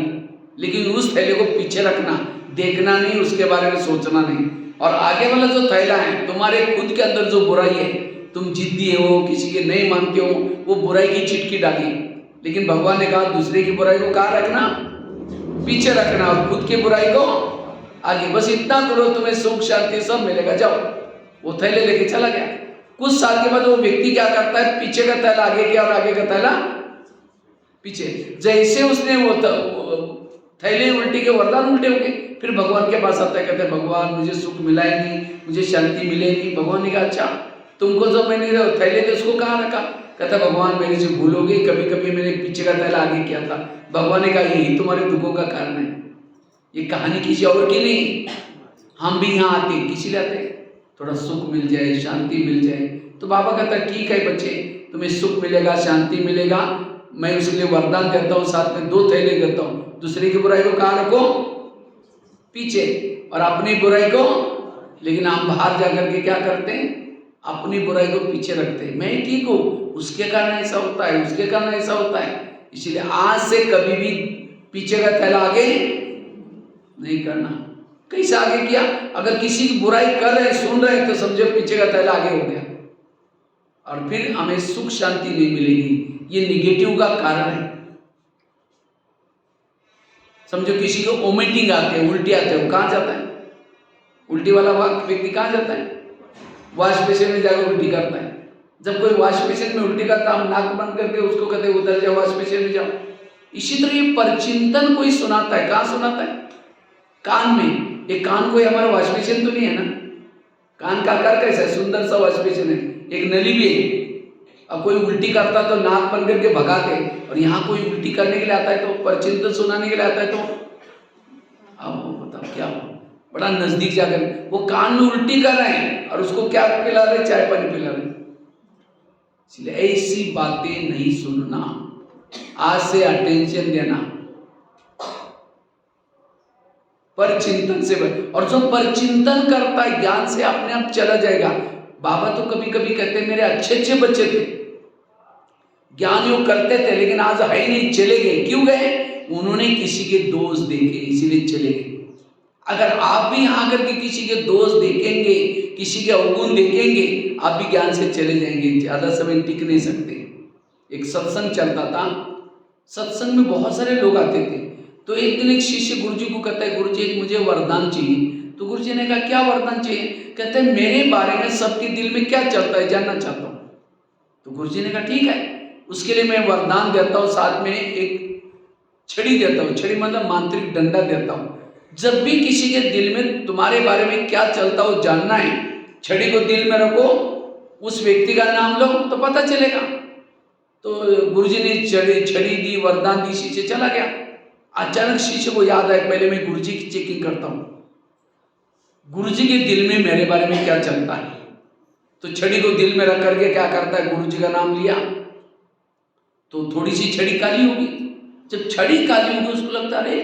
लेकिन उस थैले को पीछे रखना, देखना नहीं, उसके बारे में सोचना नहीं। और आगे वाला जो थैला है, तुम्हारे खुद के अंदर जो बुराई है, तुम जिद्दी हो, किसी के नहीं मानते हो, वो बुराई की चिटकी डाली। लेकिन भगवान ने कहा दूसरे की बुराई को कहाँ रखना, पीछे रखना, और खुद की बुराई को आगे। बस इतना करो, तुम्हें सुख शांति सब मिलेगा, जाओ। वो थैले लेके चला गया। कुछ साल के बाद वो व्यक्ति क्या करता है, पीछे का थैला आगे किया और आगे का थैला पीछे। जैसे उसने वो थैले उल्टी के, वरदान उल्टे हो गए। फिर भगवान के पास आता है, कहते हैं भगवान मुझे सुख मिला ही नहीं, मुझे शांति मिलेगी। भगवान ने कहा अच्छा तुमको जो मैंने थैले थे उसको कहाँ रखा, कहता भगवान मेरे से भूल हो गई, कभी कभी मैंने पीछे का थैला आगे किया था। भगवान ने कहा यही तुम्हारे दुखों का कारण है, ये कहानी किसी और की नहीं। हम भी यहाँ आते किसी लिए आते, थोड़ा सुख मिल जाए, शांति मिल जाए। तो बाबा कहता ठीक है बच्चे, तुम्हें सुख मिलेगा, शांति मिलेगा, मैं उसके लिए वरदान देता हूँ, साथ में 2 थैले देता हूँ। दूसरे की बुराई को कहाँ रखो, पीछे, और अपनी बुराई को। लेकिन हम बाहर जाकर के क्या करते हैं, अपनी बुराई को पीछे रखते हैं। मैं ठीक हूँ, उसके कारण ऐसा होता है, उसके कारण ऐसा होता है। इसलिए आज से कभी भी पीछे का थैला आगे नहीं करना। कैसे आगे किया, अगर किसी की बुराई कर रहे, सुन रहे, तो समझो पीछे का थैला आगे हो गया, और फिर हमें सुख शांति नहीं मिलेगी। ये निगेटिव का कारण है। समझो किसी को वोमिटिंग आते हैं, उल्टी आते हैं, वो कहाँ जाता है, उल्टी वाला व्यक्ति कहाँ जाता है, वॉश बेसिन में जाकर उल्टी करता है। जब कोई वॉश बेसिन में उल्टी करता है, हम नाक बंद करके उसको कहते हैं उधर जाओ, वॉश बेसिन में जाओ। इसी तरह ये परचिंतन कोई सुनाता है, कहाँ सुनाता है, कान में। ये कान कोई हमारा वॉश बेसिन तो नहीं है ना, कान का आकार कैसा है, सुंदर सा वॉश बेसिन है, एक नली भी है। अब कोई उल्टी करता तो नाक बंद करके भगाते, और यहाँ कोई उल्टी करने के लिए आता है तो परचिंतन सुनाने के लिए आता है, तो अब बताओ क्या हो, बड़ा नजदीक जाकर वो कान में उल्टी कर रहे हैं और उसको क्या पिला रहे, चाय पानी पिला रहे। इसलिए ऐसी बातें नहीं सुनना, आज से अटेंशन देना, परचिंतन से। और जो परचिंतन करता है ज्ञान से अपने आप चला जाएगा। बाबा तो कभी कभी कहते मेरे अच्छे अच्छे बच्चे थे, ज्ञान योग करते थे, लेकिन आज है ही नहीं, चले गए। क्यों गए, उन्होंने किसी के दोष देखे, इसीलिए चले गए। अगर आप भी यहाँ करके किसी के दोष देखेंगे, किसी के अवगुण देखेंगे, आप भी ज्ञान से चले जाएंगे, ज्यादा समय टिक नहीं सकते। एक सत्संग चलता था, सत्संग में बहुत सारे लोग आते थे। तो एक दिन एक शिष्य गुरुजी को कहता है गुरुजी एक मुझे वरदान चाहिए। तो गुरुजी ने कहा क्या वरदान चाहिए, कहते हैं मेरे बारे में सबके दिल में क्या चलता है जानना चाहता हूँ। तो गुरुजी ने कहा ठीक है, उसके लिए मैं वरदान देता हूँ, साथ में एक छड़ी देता हूँ। छड़ी मतलब मांत्रिक डंडा देता हूँ। जब भी किसी के दिल में तुम्हारे बारे में क्या चलता हो जानना है, छड़ी को दिल में रखो, उस व्यक्ति का नाम लो तो पता चलेगा। तो गुरुजी ने छड़ी दी, वरदान दी, शिष्य चला गया। अचानक शिष्य को याद आया पहले मैं गुरुजी की चेकिंग करता हूँ, गुरुजी के दिल में मेरे बारे में क्या चलता है। तो छड़ी को दिल में रख करके क्या करता है, गुरुजी का नाम लिया, तो थोड़ी सी छड़ी काली होगी। जब छड़ी काली होगी उसको लगता अरे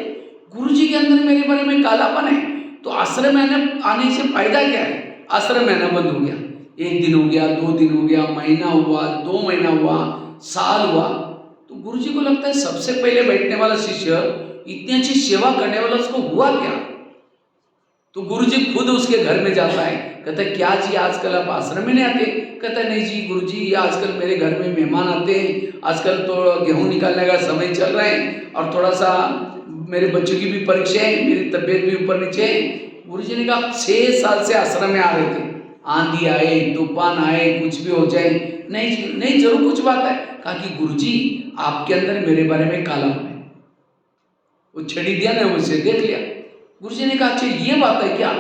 गुरुजी के अंदर मेरे बारे में कालापन है, तो आश्रम में आने से फायदा क्या है। आश्रम में आना बंद हो गया, 1 दिन हो गया, 2 दिन हो गया, महीना हुआ, 2 महीना हुआ, साल हुआ, तो गुरुजी को लगता है सबसे पहले बैठने वाला शिष्य, इतनी अच्छी सेवा करने वाला, उसको हुआ क्या। तो गुरुजी खुद उसके घर में जाता है, कहता है क्या जी आजकल आप आश्रम में नहीं आते। कहता है नहीं जी गुरुजी, आजकल मेरे घर में मेहमान आते हैं, आजकल तो गेहूं निकालने का समय चल रहा है और थोड़ा सा मेरे बच्चों की भी परीक्षा है, मेरी तबीयत भी ऊपर नीचे है। गुरुजी ने कहा 6 साल से आश्रम में आ रहे थे, आंधी आए, तूफान आए, कुछ भी हो जाए, नहीं नहीं जरूर कुछ बात है। कहा कि गुरुजी आपके अंदर मेरे बारे में कालापन है। वो छड़ी दिया ना, उसे देख लिया। गुरुजी ने कहा अच्छा ये बात है क्या।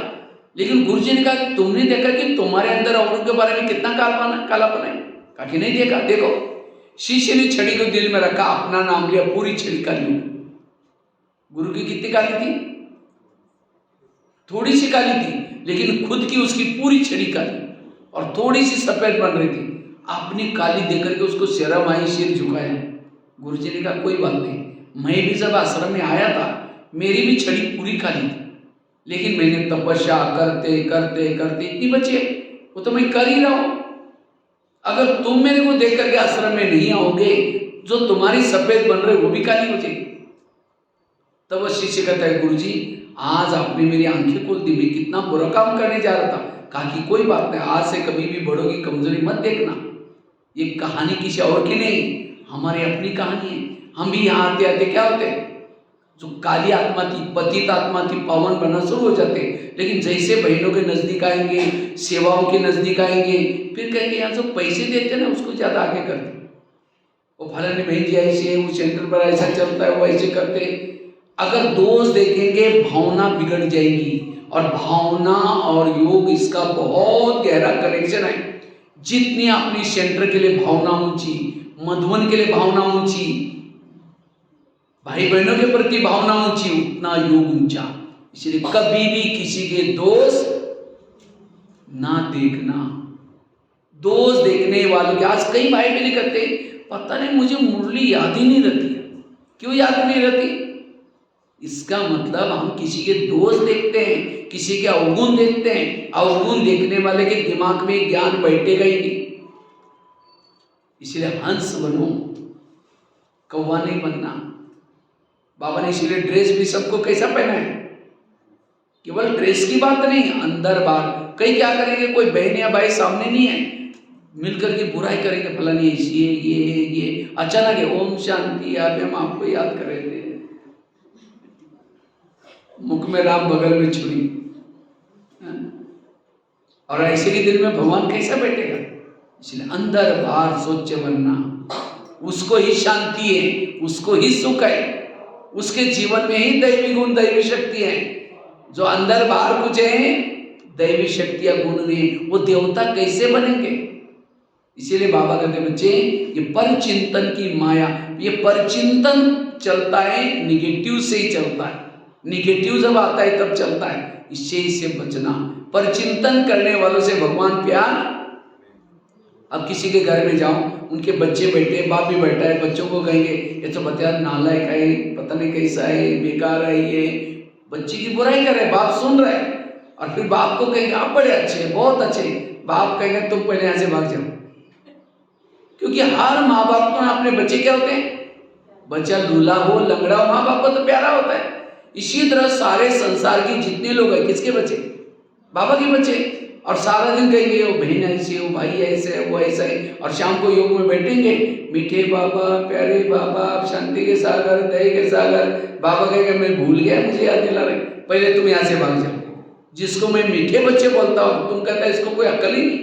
लेकिन गुरुजी ने कहा तुमने देखा कि तुम्हारे अंदर औरों के बारे में कितना कालापन है। कहा कि नहीं देखा। देखो शिष्य ने छड़ी को दिल में रखा, अपना नाम लिया, पूरी छड़ी काली हो। गुरु की कितनी काली थी, थोड़ी सी काली थी, लेकिन खुद की उसकी पूरी छड़ी काली और थोड़ी सी सफेद बन रही थी। अपनी काली देकर के उसको शर्म आई, सिर झुकाया। गुरुजी ने कहा कोई बात नहीं, मैं भी जब आश्रम में आया था मेरी भी छड़ी पूरी काली थी, लेकिन मैंने तपस्या करते करते करते इतनी बची है, वो तो मैं कर ही रहा हूं। अगर तुम मेरे को देख करके आश्रम में नहीं आओगे, जो तुम्हारी सफेद बन रही वो भी काली हो जाएगी। तब वो शिष्य कहता है गुरुजी आज आपने मेरी आंखें खोल दी, मैं कितना बुरा काम करने जा रहा था। कहा कि कोई बात नहीं, आज से कभी भी बड़ों की कमजोरी मत देखना, ये कहानी किसी और की नहीं, हमारी अपनी कहानी है। हम भी यहाँ आते आते क्या होते, जो काली आत्मा थी, पतित आत्मा थी, पावन बनना शुरू हो जाते, लेकिन जैसे बहनों के नजदीक आएंगे, सेवाओं के नजदीक आएंगे, फिर कहेंगे यहाँ जो पैसे देते ना उसको ज्यादा आगे करते, वो फलानी बहन जी ऐसे, वो सेंटर पर ऐसा चलता है, वो ऐसे करते। अगर दोष देखेंगे भावना बिगड़ जाएगी, और भावना और योग इसका बहुत गहरा कनेक्शन है। जितनी अपनी सेंटर के लिए भावना ऊंची, मधुबन के लिए भावना ऊंची, भाई बहनों के प्रति भावना ऊंची, उतना योग ऊंचा। इसलिए कभी भी किसी के दोष ना देखना। दोष देखने वालों के, आज कई भाई बहन कहते पता नहीं मुझे मुरली याद ही नहीं रहती है। क्यों याद नहीं रहती? इसका मतलब हम किसी के दोष देखते हैं, किसी के अवगुण देखते हैं। अवगुण देखने वाले के दिमाग में ज्ञान बैठेगा ही नहीं। इसलिए हंस बनो, कौवा नहीं बनना। बाबा ने इसलिए ड्रेस भी सबको कैसा पहना है, केवल ड्रेस की बात नहीं, अंदर बाहर। कई क्या करेंगे, कोई बहन या भाई सामने नहीं है, मिलकर के बुराई करेंगे, फलानी ऐसी है, ये अचानक है, ओम शांति, आप हम आपको याद कर रहे थे, मुख में राम बगल में छुरी। और ऐसे के दिल में भगवान कैसा बैठेगा? इसलिए अंदर बाहर स्वच्छ बनना, उसको ही शांति है, उसको ही सुख है, उसके जीवन में ही दैवी गुण दैवी शक्ति है। जो अंदर बाहर कुछ है, दैवी शक्तियां गुण नहीं, वो देवता कैसे बनेंगे? इसीलिए बाबा कहते बच्चे ये परचिंतन की माया, ये परचिंतन चलता है निगेटिव से ही चलता है। निगेटिव जब आता है तब चलता है, इससे बचना। परचिंतन करने वालों से भगवान प्यार। अब किसी के घर में जाओ, उनके बच्चे बैठे, बाप भी बैठा है, बच्चों को कहेंगे ये तो बता नालायक है, पता नहीं कैसा है, बेकार है, ये बच्चे की बुराई कर रहे, बाप सुन रहे हैं, और फिर बाप को कहेंगे आप बड़े अच्छे हैं, बहुत अच्छे। बाप कहेंगे तुम पहले यहाँ से भाग जाओ। क्योंकि हर माँ बाप को अपने बच्चे क्या होते हैं, बच्चा लूला हो, लंगड़ा हो, माँ बाप को तो प्यारा होता है। इसी तरह सारे संसार के जितने लोग हैं, किसके बच्चे? बाबा के बच्चे। और सारा दिन कहेंगे वो बहन ऐसी, वो भाई ऐसे है, वो ऐसा है, और शाम को योग में बैठेंगे, मीठे बाबा, प्यारे बाबा, शांति के सागर, दया के सागर। बाबा कहेंगे मैं भूल गया, मुझे याद दिला रहे, पहले तुम यहाँ से भाग जाओ। जिसको मैं मीठे बच्चे बोलता हूँ, तुम कहता है इसको कोई अक्ल ही नहीं।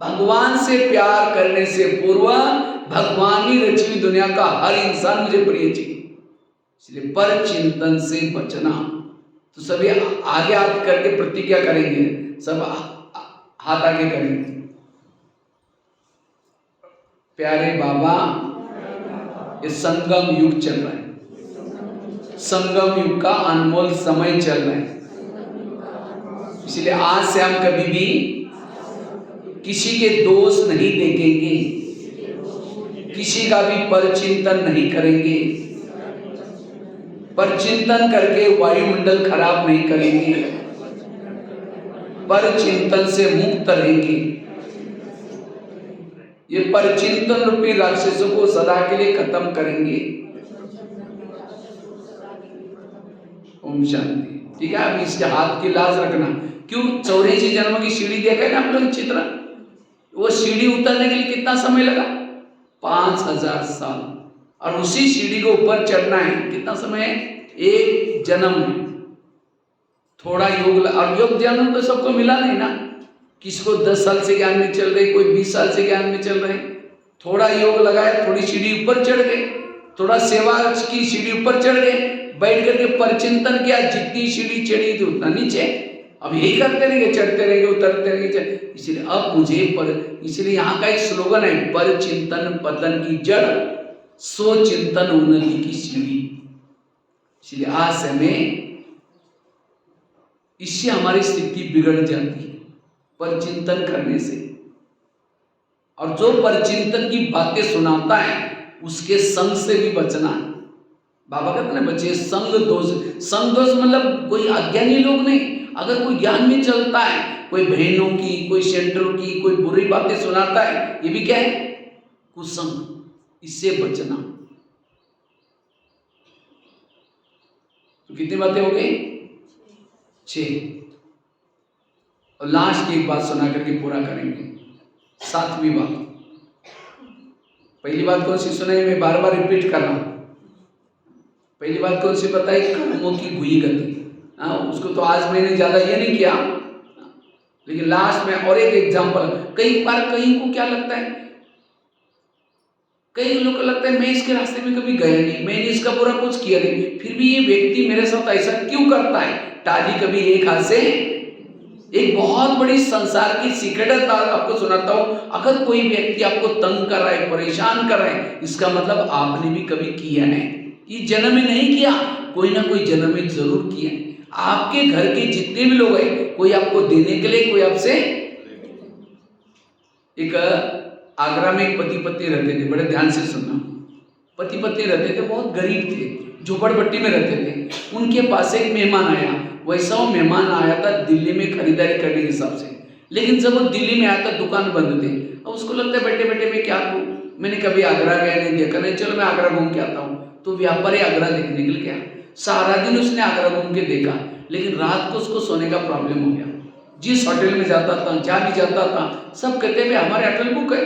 भगवान से प्यार करने से पूर्व भगवान ही रची हुई दुनिया का हर इंसान मुझे प्रिय चाहिए। इसलिए पर चिंतन से बचना। तो सभी आगे हाथ करके प्रतिज्ञा करेंगे, सब हाथ आगे करेंगे। प्यारे बाबा, ये संगम युग चल रहा है, संगम युग का अनमोल समय चल रहा है। इसलिए आज से हम कभी भी किसी के दोष नहीं देखेंगे, किसी का भी परचिंतन नहीं करेंगे, परचिंतन करके वायुमंडल खराब नहीं करेंगे, परचिंतन से मुक्त रहेंगे। ये परचिंतन रूपी राक्षसों को सदा के लिए खत्म करेंगे। ओम शांति। ठीक है, अब इसके हाथ की लाज रखना। क्यों? 84 जन्म की सीढ़ी देखा है ना आप लोग चित्र, वो सीढ़ी उतरने के लिए कितना समय लगा? 5000 साल। और उसी सीढ़ी को ऊपर चढ़ना है कितना समय है? एक जन्म है। थोड़ा योग, और योग जन्म तो सबको मिला नहीं ना। किसी को 10 साल से ज्ञान में चल रहे, कोई 20 साल से ज्ञान में चल रहे। थोड़ा योग लगाया, थोड़ी सीढ़ी ऊपर चढ़ गए, थोड़ा सेवा की सीढ़ी ऊपर चढ़ गए, बैठ करके परचिंतन किया, जितनी सीढ़ी चढ़ी थी उतना नीचे। अब यही करते रहेंगे, चढ़ते रहेंगे, उतरते रहेंगे। इसलिए अब मुझे इसलिए यहाँ का एक स्लोगन है, परचिंतन पतन की जड़, सो चिंतन उन्नति की सीढ़ी। इसलिए आज समय इससे हमारी स्थिति बिगड़ जाती है, परचिंतन करने से। और जो परचिंतन की बातें सुनाता है उसके संग से भी बचना है। बाबा कहते हैं बच्चे, संग दोष। संग दोष मतलब कोई अज्ञानी लोग नहीं। अगर कोई ज्ञान में चलता है, कोई बहनों की, कोई सेंटरों की, कोई बुरी बातें सुनाता है, ये भी क्या है? कुसंग। इससे बचना। तो कितनी बातें हो गई? 6। और लास्ट की एक बात सुना करके पूरा करेंगे, 7वीं बात। पहली बात कौन सी सुनाई? मैं बार बार रिपीट कर रहा हूं। पहली बात कौन सी बताई? कर्मों की हुई गति। उसको तो आज मैंने ज्यादा ये नहीं किया, लेकिन लास्ट में और एक एग्जांपल। कई बार कहीं को क्या लगता है, कई लोगों को लगता है मैं इसके रास्ते में कभी गया नहीं, मैंने इसका बुरा कुछ किया नहीं, फिर भी ये व्यक्ति मेरे साथ ऐसा क्यों करता है? टाली कभी एक हाथ से। एक बहुत बड़ी संसार की सीक्रेट आपको सुनाता हूं। अगर कोई व्यक्ति आपको तंग कर रहा है, परेशान कर रहा है, इसका मतलब आपने भी कभी किया है। इस जन्म में नहीं किया, कोई ना कोई जन्म में जरूर किया है। आपके घर के जितने भी लोग हैं, कोई आपको देने के लिए, कोई आपसे। एक आगरा में एक पति पत्नी रहते थे, बड़े ध्यान से सुनना। पति पत्नी रहते थे, बहुत गरीब थे, झोपड़पट्टी में रहते थे। उनके पास एक मेहमान आया। वैसा वो मेहमान आया था दिल्ली में खरीदारी करने के हिसाब से, लेकिन जब वो दिल्ली में आया था दुकान बंद थे। अब उसको लगता है बैठे बैठे मैं क्या करूं, मैंने कभी आगरा गया नहीं, देखा नहीं, चलो मैं आगरा घूम के आता हूँ। तो व्यापारी आगरा देखने के लिए गया। सारा दिन उसने आगरा घूम के देखा, लेकिन रात को उसको सोने का प्रॉब्लम हो गया। जिस होटल में जाता था, जहाँ भी जाता था, सब कहते भाई हमारे होटल बुक है।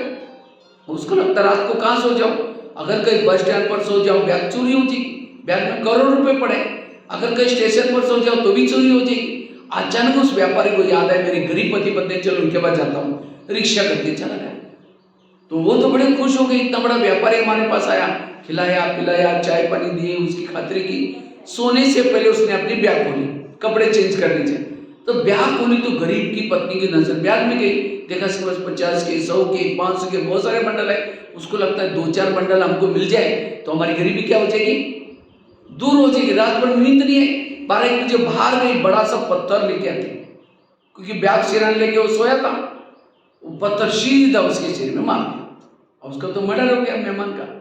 उसको लगता रात को कहाँ सो जाओ, अगर कहीं बस स्टैंड पर सो जाओ बैग चोरी हो जाएगी, बैग में करोड़ रुपए पड़े। अगर कहीं स्टेशन पर सो जाओ तो भी चोरी हो जाएगी। अचानक उस व्यापारी को याद है मेरे गरीब पति पत्नी, चलो उनके पास जाता हूँ। रिक्शा करके चला गया। तो वो तो बड़े खुश हो गए, इतना बड़ा व्यापारी हमारे पास आया, खिलाया पिलाया, चाय पानी दिए, उसकी खातिरी की। सोने से पहले उसने अपनी बैग खोली, कपड़े चेंज करने से। तो बैग खोली तो गरीब की पत्नी की नजर बैग में गई। देखा इसके पास 50 के, 100 के, 500 के बहुत सारे बंडल है। उसको लगता है 2-4 बंडल हमको मिल जाए तो हमारी गरीबी क्या हो जाएगी, दूर हो जाएगी। रात भर नींद नहीं है। 12-1 बजे बाहर गई, बड़ा सा पत्थर लेके आती, क्योंकि बैग सिरान लेके वो सोया था। वो पत्थर सीधा उसके सिर में मार दिया और उसका तो मर्डर हो गया मेहमान का।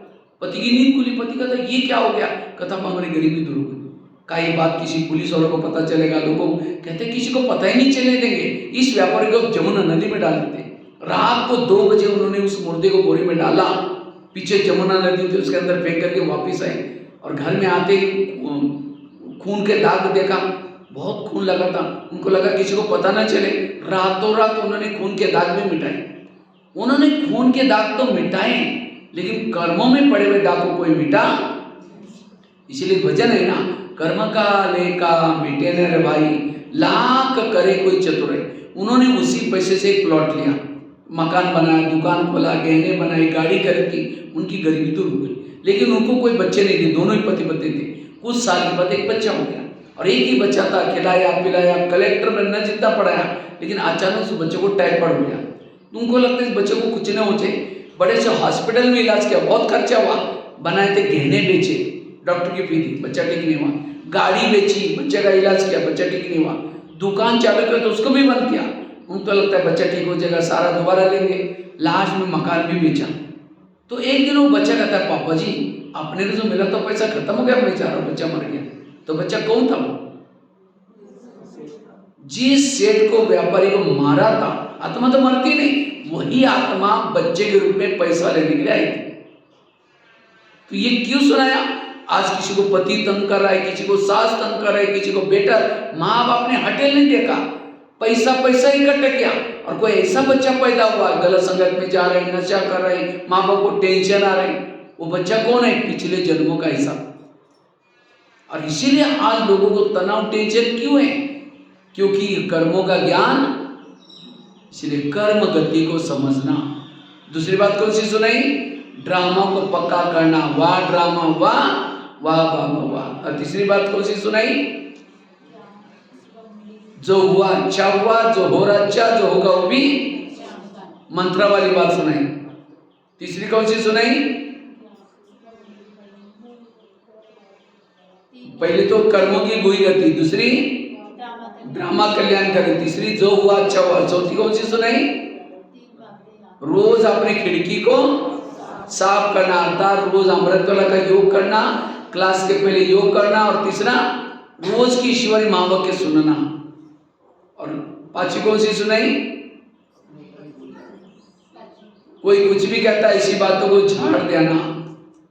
पति की नींद खुली, पति कहता ये क्या हो गया, कहता हमारी गरीबी दूर हो गई। का ये बात किसी पुलिस वालों को पता चलेगा, लोगों कहते किसी को पता ही नहीं चलने देंगे। इस व्यापारी को जमुना नदी में डाल देते। रात को 2 बजे उन्होंने उस मुर्दे को बोरी में डाला, पीछे जमुना नदी थी उसके अंदर फेंक करके वापिस आए। और घर में आते ही खून के दाग देखा, बहुत खून लगा था। उनको लगा किसी को पता ना चले, रातों रात उन्होंने खून के दाग भी मिटाए। उन्होंने खून के दाग तो मिटाए, लेकिन कर्मों में पड़े हुए दाग को कोई मिटा। इसीलिए भजन है ना, कर्म का लेका मिटे न रे भाई, लाख करे कोई चतुर। उन्होंने उसी पैसे से एक प्लॉट लिया, मकान बनाया, दुकान खोला, गहने बनाए, गाड़ी खरीदी, उनकी गरीबी दूर हो गई। लेकिन उनको कोई बच्चे नहीं थे, दोनों ही पति पत्नी थे। कुछ साल के बाद एक बच्चा हो गया, और एक ही बच्चा था। खिलाया पिलाया, कलेक्टर बनना जितना पढ़ाया, लेकिन अचानक उस बच्चे को टाइफाइड हो गया। उनको लगता है इस बच्चे को कुछ न हो जाए। बड़े से हॉस्पिटल में इलाज किया, बहुत खर्चा हुआ। बनाए थे गहने बेचे, डॉक्टर की फी दी, बच्चा ठीक नहीं हुआ। गाड़ी बेची, बच्चे का इलाज किया, बच्चा ठीक नहीं हुआ। दुकान चालू किया तो उसको भी बंद किया। उनको लगता है बच्चा ठीक हो जाएगा, सारा दोबारा लेंगे। लास्ट में मकान भी बेचा। तो एक दिन वो बच्चा कहता है, पापा जी आपने जो मिला तो पैसा खत्म हो गया, मैं जा रहा हूँ, बच्चा मर गया। तो बच्चा कौन था वो? जिस सेठ को, व्यापारी को मारा था, आत्मा तो मरती नहीं, वही आत्मा बच्चे के रूप में पैसा लेने के लिए आई थी। तो ये क्यों सुनाया? आज किसी को पति तंग कर रहा है, किसी को सास तंग कर रहा है, किसी को बेटा, माँ बाप ने हटेल नहीं देखा, पैसा पैसा इकट्ठा किया, और कोई ऐसा बच्चा पैदा हुआ गलत संगत में जा रहा है, नशा कर रहा है, माँ बाप को टेंशन आ रहा है, वो बच्चा कौन है? पिछले जन्मों का हिसाब। और इसीलिए आज लोगों को तनाव, टेंशन क्यों है? क्योंकि कर्मों का ज्ञान, इसलिए कर्म गति को समझना। दूसरी बात कौन सी सुनाई? ड्रामा को पक्का करना, वाह ड्रामा वाह, वाह वाह वाह। और तीसरी बात कौन सी सुनाई? जो हुआ अच्छा हुआ, जो हो रहा अच्छा, जो होगा वो भी मंत्र वाली बात सुनाई। तीसरी कौन सी सुनाई? पहले तो कर्मों की बुरी गति, दूसरी ड्रामा कल्याण करे, तीसरी जो हुआ अच्छा हुआ, चौथी कौन सी सुनाई? रोज अपने खिड़की को साफ करना, अर्थात रोज अमृतवेला का योग करना, क्लास के पहले योग करना, और तीसरा रोज की ईश्वरी महावाक्य सुनना। और पांचवी कौन सी सुनाई? कोई कुछ भी कहता है, इसी बातों को झाड़ देना।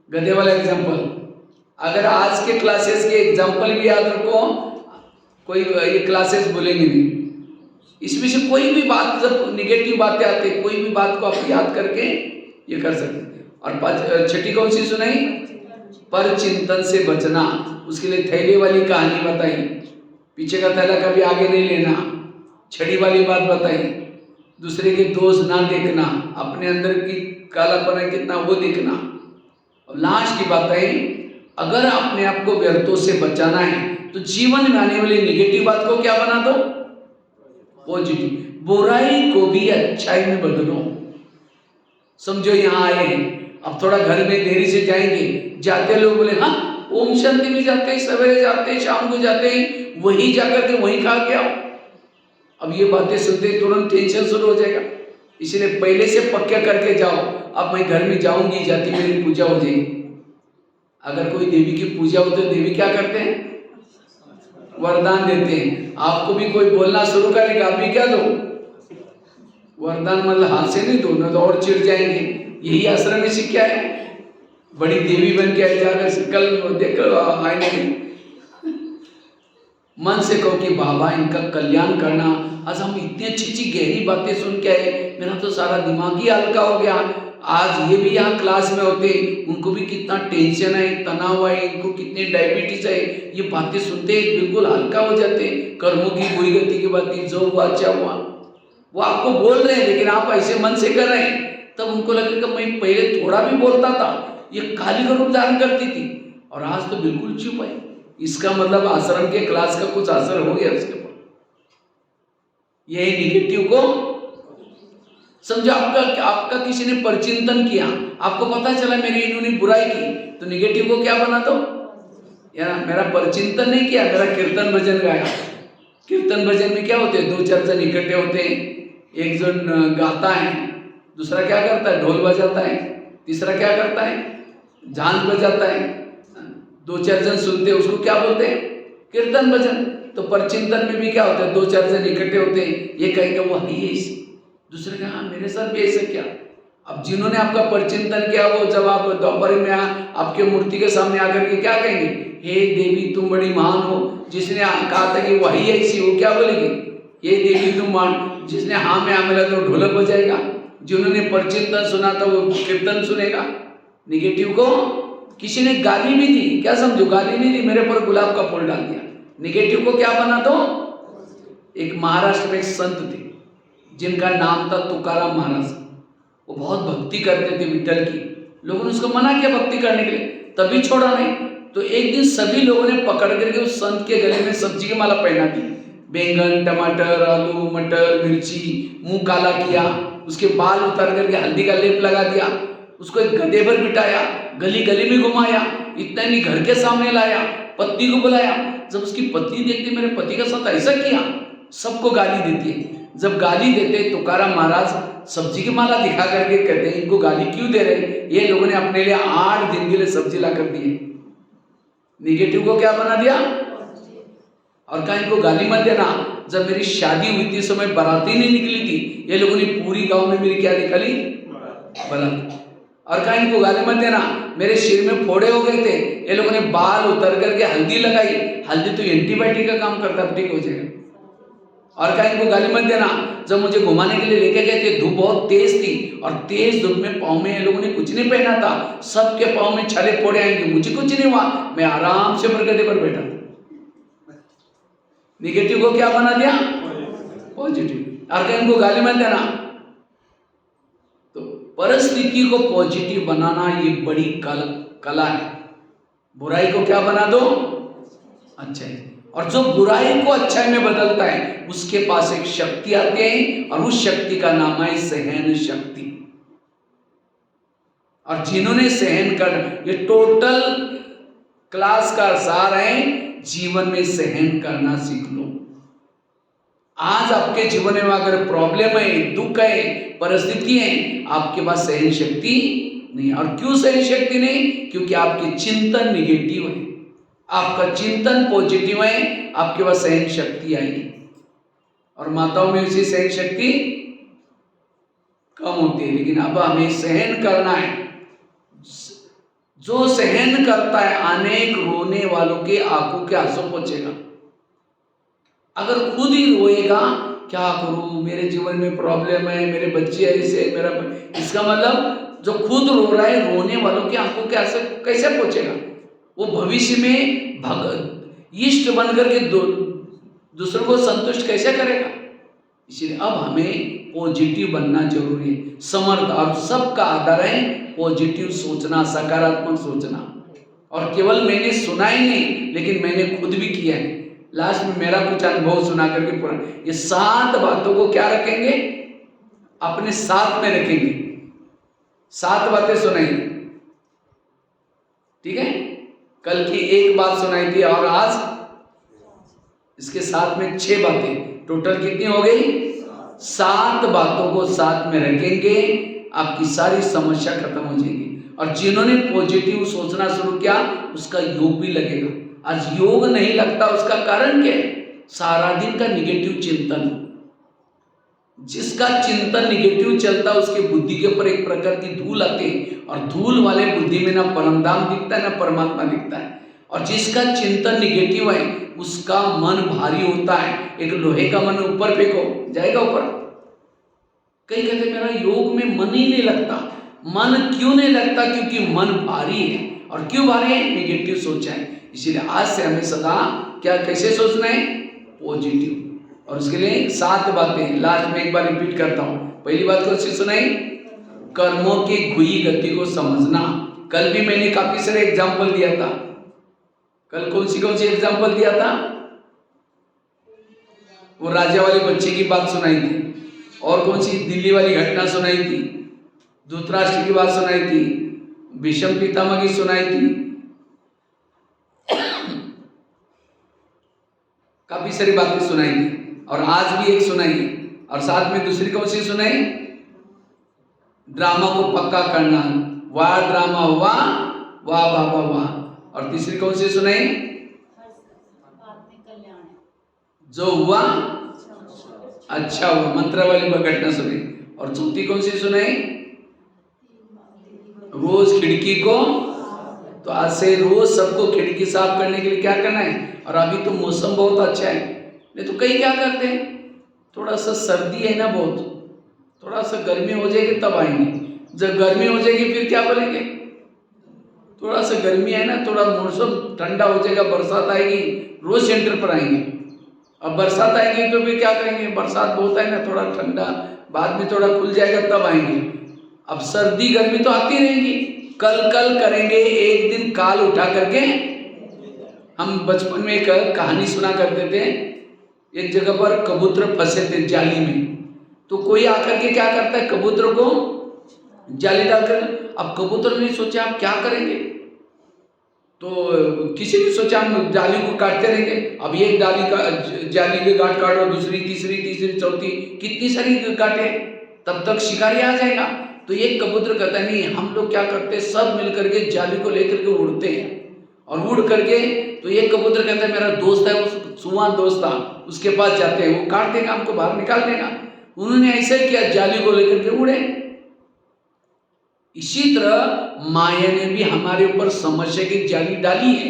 गधे वाला एग्जाम्पल, अगर आज के क्लासेस के एग्जाम्पल भी याद रखो, कोई ये क्लासेस बोलेंगे नहीं, इसमें से कोई भी बात, जब निगेटिव बातें आती है, कोई भी बात को आप याद करके ये कर सकते हैं। और छठी कौन सी सुनाई? पर चिंतन से बचना, उसके लिए थैले वाली कहानी बताई, पीछे का थैला कभी आगे नहीं लेना, छड़ी वाली बात बताई, दूसरे के दोष ना देखना, अपने अंदर की कालापन है कितना वो देखना, और लास्ट की बात है, अगर अपने आप को व्यर्थों से बचाना है तो जीवन में आने वाली नेगेटिव बात को क्या बना दो? पॉजिटिव। बुराई को भी अच्छाई में बदलो। समझो यहाँ आए हैं, अब थोड़ा घर में देरी से जाएंगे, जाते लोग बोले हाँ ओम शांति में जाते हैं, सवेरे जाते हैं, शाम को जाते हैं, वहीं जाकर के वहीं खा के आओ। अब ये बातें सुनते ही तुरंत टेंशन शुरू हो जाएगा, इसलिए पहले से पक्का करके जाओ, अब मैं घर में जाऊंगी, जाती मेरी पूजा हो जाएगी। अगर कोई देवी की पूजा हो तो देवी क्या करते हैं? वरदान देते हैं। आपको भी कोई बोलना शुरू करेगा, आप भी क्या दो? वरदान, मतलब हाथ से नहीं दो, ना तो और चिढ़ जाएंगे। यही आश्रम में सीखा है, बड़ी देवी बन के जाकर कल देखकर आएंगे, मन से कहो कि बाबा इनका कल्याण करना। आज हम इतनी अच्छी अच्छी गहरी बातें सुन के आए, मेरा तो सारा दिमाग ही हल्का हो गया। आज ये भी यहाँ क्लास में होते, उनको भी कितना टेंशन है, तनाव है, इनको कितनी डायबिटीज है, ये बातें सुनते बिल्कुल हल्का हो जाते। कर्मों की बुरी गति की बातें, जो हुआ अच्छा हुआ, वो आपको बोल रहे हैं, लेकिन आप ऐसे मन से कर रहे हैं, तब उनको लगेगा मैं पहले थोड़ा भी बोलता था, ये काली का रूप धारण करती थी, और आज तो बिल्कुल चुप है। इसका मतलब आश्रम के क्लास का कुछ असर हो गया उसके ऊपर। यही निगेटिव को समझो। आपका किसी ने परचिंतन किया, आपको पता चला मेरी इन्होंने बुराई की, तो निगेटिव को क्या बना दो? यार मेरा परचिंतन नहीं किया, मेरा कीर्तन भजन गाया। कीर्तन भजन में क्या होते हैं? दो चार जन इकट्ठे होते हैं, एक जन गाता है, दूसरा क्या करता है? ढोल बजाता है, तीसरा क्या करता है? झांझ बजाता है, दो चार जन सुनते हैं, उसको क्या बोलते हैं? कीर्तन भजन। तो परचिंतन में भी क्या होता है? दो चार जन इकट्ठे होते हैं, ये कहेंगे वो है ऐसी, दूसरे का हाँ मेरे साथ भी ऐसा क्या। अब जिन्होंने आपका परचिंतन किया, वो जब आप दोपहर में आपके मूर्ति के सामने आकर के क्या कहेंगे? हे देवी तुम बड़ी महान हो। जिसने कहा था कि वही ऐसी, वो क्या बोलेगी? ये देवी तुम महान। जिसने हाँ में हाँ मिला तो ढोलक बजाएगा, जिन्होंने परचिंतन सुना था वो कीर्तन सुनेगा। निगेटिव को किसी ने गाली भी दी, क्या समझो? गाली नहीं दी, मेरे पर गुलाब का फूल डाल दिया। निगेटिव को क्या बना दो? एक महाराष्ट्र में एक संत थे जिनका नाम था तुकाराम महाराज। वो बहुत भक्ति करते थे विठ्ठल की। लोगों ने उसको मना किया भक्ति करने के लिए, तभी छोड़ा नहीं। तो एक दिन सभी लोगों ने पकड़ करके उस संत के गले में सब्जी की माला पहना दी। बैंगन, टमाटर, आलू, मटर, मिर्ची, मुंह काला किया, उसके बाल उतार करके हल्दी का लेप लगा दिया, उसको एक गधे पर बिठाया, गली गली में घुमाया, इतना नहीं घर के सामने लाया, पत्नी को बुलाया। जब उसकी पत्नी देखती मेरे पति का साथ ऐसा किया, सबको गाली देती है। जब गाली देते तुकाराम महाराज सब्जी की माला दिखा करके कहते हैं इनको गाली क्यों दे रहे, ये लोगों ने अपने लिए 8 दिन के लिए सब्जी ला कर दी है, निगेटिव को क्या बना दिया, और कहा इनको गाली मत देना। जब मेरी शादी हुई थी समय बाराती नहीं निकली थी, ये लोगों ने पूरी गांव में मेरी क्या निकाली, बारात। और कहा इनको गाली मत देना, मेरे सिर में फोड़े हो गए थे, ये लोगों ने बाल उतर करके हल्दी लगाई, हल्दी तो एंटीबायोटिक का काम करता है, ठीक हो जाएगा। और कहा इनको गाली मत देना, जब मुझे घुमाने के लिए लेके गए थे धूप बहुत तेज थी, और तेज धूप में पाँव में ये लोगों ने कुछ नहीं पहना था, सबके पाँव में छाले फोड़े आएंगे, मुझे कुछ नहीं हुआ, मैं आराम से मरगदे पर बैठा था। निगेटिव को क्या बना दिया, पॉजिटिव। और कहा इनको गाली मत देना। तो परिस्थिति को पॉजिटिव बनाना ये बड़ी कला है। बुराई को क्या बना दो, अच्छाई। और जो बुराई को अच्छाई में बदलता है उसके पास एक शक्ति आती है, और उस शक्ति का नाम है सहन शक्ति। और जिन्होंने सहन कर, ये टोटल क्लास का सार है, जीवन में सहन करना सीख लो। आज आपके जीवन में अगर प्रॉब्लम है, दुख है, परिस्थिति है, आपके पास सहन शक्ति नहीं। और क्यों सहन शक्ति नहीं, क्योंकि आपके चिंतन निगेटिव है, आपका चिंतन पॉजिटिव है, आपके पास सहन शक्ति आएगी। और माताओं में उसी सहन शक्ति कम होती है, लेकिन अब हमें सहन करना है। जो सहन करता है अनेक रोने वालों के आंखों के आंसू पोंछेगा। अगर खुद ही रोएगा, क्या करूं, मेरे जीवन में प्रॉब्लम है, मेरे बच्चे ऐसे, मेरा, इसका मतलब जो खुद रो रहा है रोने वालों के आंखों के आंसू कैसे पोंछेगा, वो भविष्य में इष्ट बनकर के दूसरों को संतुष्ट कैसे करेगा। इसलिए अब हमें पॉजिटिव बनना जरूरी है। समर्थ और सबका आधार है पॉजिटिव सोचना, सकारात्मक सोचना। और केवल मैंने सुना ही नहीं, लेकिन मैंने खुद भी किया है। लास्ट में मेरा कुछ अनुभव सुना करके पूरा, ये 7 बातों को क्या रखेंगे, अपने साथ में रखेंगे। 7 बातें सुनाई, ठीक है। कल की 1 बात सुनाई थी, और आज इसके साथ में 6 बातें, टोटल कितनी हो गई, 7 बातों को साथ में रखेंगे, आपकी सारी समस्या खत्म हो जाएगी। और जिन्होंने पॉजिटिव सोचना शुरू किया उसका योग भी लगेगा। आज योग नहीं लगता, उसका कारण क्या है, सारा दिन का निगेटिव चिंतन। जिसका चिंतन निगेटिव चलता है उसकी बुद्धि के ऊपर एक प्रकार की धूल आती है, और धूल वाले बुद्धि में ना परमधाम दिखता है ना परमात्मा दिखता है। और जिसका चिंतन निगेटिव है उसका मन भारी होता है। एक लोहे का मन ऊपर फेंको, जाएगा ऊपर। कई कहते मेरा योग में मन ही नहीं लगता। मन क्यों नहीं लगता, क्योंकि मन भारी है। और क्यों भारी है, निगेटिव सोचा है। इसीलिए आज से हमें सदा क्या, कैसे सोचना है, पॉजिटिव। और उसके लिए 7 बातें लास्ट में एक बार रिपीट करता हूं। पहली बात कौन सी सुनाई, कर्मों की घुई गति को समझना। कल भी मैंने काफी सारे एग्जाम्पल दिया था। कल कौन सी एग्जाम्पल दिया था, वो राजा वाले बच्चे की बात सुनाई थी, और कौन सी दिल्ली वाली घटना सुनाई थी, धृतराष्ट्र की बात सुनाई थी, भीष्म पितामह की सुनाई थी, काफी सारी बातें सुनाई थी। और आज भी एक सुनाई, और साथ में दूसरी कौन सी सुनाई, ड्रामा को पक्का करना, वाह ड्रामा हुआ, वाह बाबा वाह। और तीसरी कौन सी सुनाई, जो हुआ अच्छा हुआ, मंत्र वाली घटना सुनाई। और चौथी कौन सी सुनाई, रोज खिड़की को, तो आज से रोज सबको खिड़की साफ करने के लिए क्या करना है। और अभी तो मौसम बहुत अच्छा है, नहीं तो कई क्या करते हैं, थोड़ा सा सर्दी है ना बहुत, थोड़ा सा गर्मी हो जाएगी तब आएंगे। जब गर्मी हो जाएगी फिर क्या बोलेंगे, थोड़ा सा गर्मी है ना, थोड़ा मौसम ठंडा हो जाएगा, बरसात आएगी, रोज सेंटर पर आएंगे। अब बरसात आएगी तो फिर क्या करेंगे, बरसात बहुत है ना, थोड़ा ठंडा, बाद में थोड़ा खुल जाएगा तब आएंगे। अब सर्दी गर्मी तो आती रहेंगी, कल करेंगे। एक दिन काल उठा करके, हम बचपन में एक कहानी सुना करते थे। एक जगह पर कबूतर फंसे थे जाली में, तो कोई आकर के क्या करता है, कबूतर को जाली डालकर। अब कबूतर ने सोचा आप क्या करेंगे, तो किसी ने सोचा हम जाली को काटते रहेंगे, अब एक जाली के गांठ काटो, दूसरी तीसरी चौथी, कितनी सारी काटे, तब तक शिकारी आ जाएगा। तो एक कबूतर कहता नहीं, हम लोग क्या करते, सब मिल करके जाली को लेकर के उड़ते हैं, और उड़ करके तो एक कबूतर कहता है मेरा दोस्त है, वो सुआ दोस्त था, उसके पास जाते हैं, वो काट देगा, हमको बाहर निकाल देगा। उन्होंने ऐसा ही किया, जाली को लेकर के उड़े। इसी तरह माया ने भी हमारे ऊपर समस्या की जाली डाली है।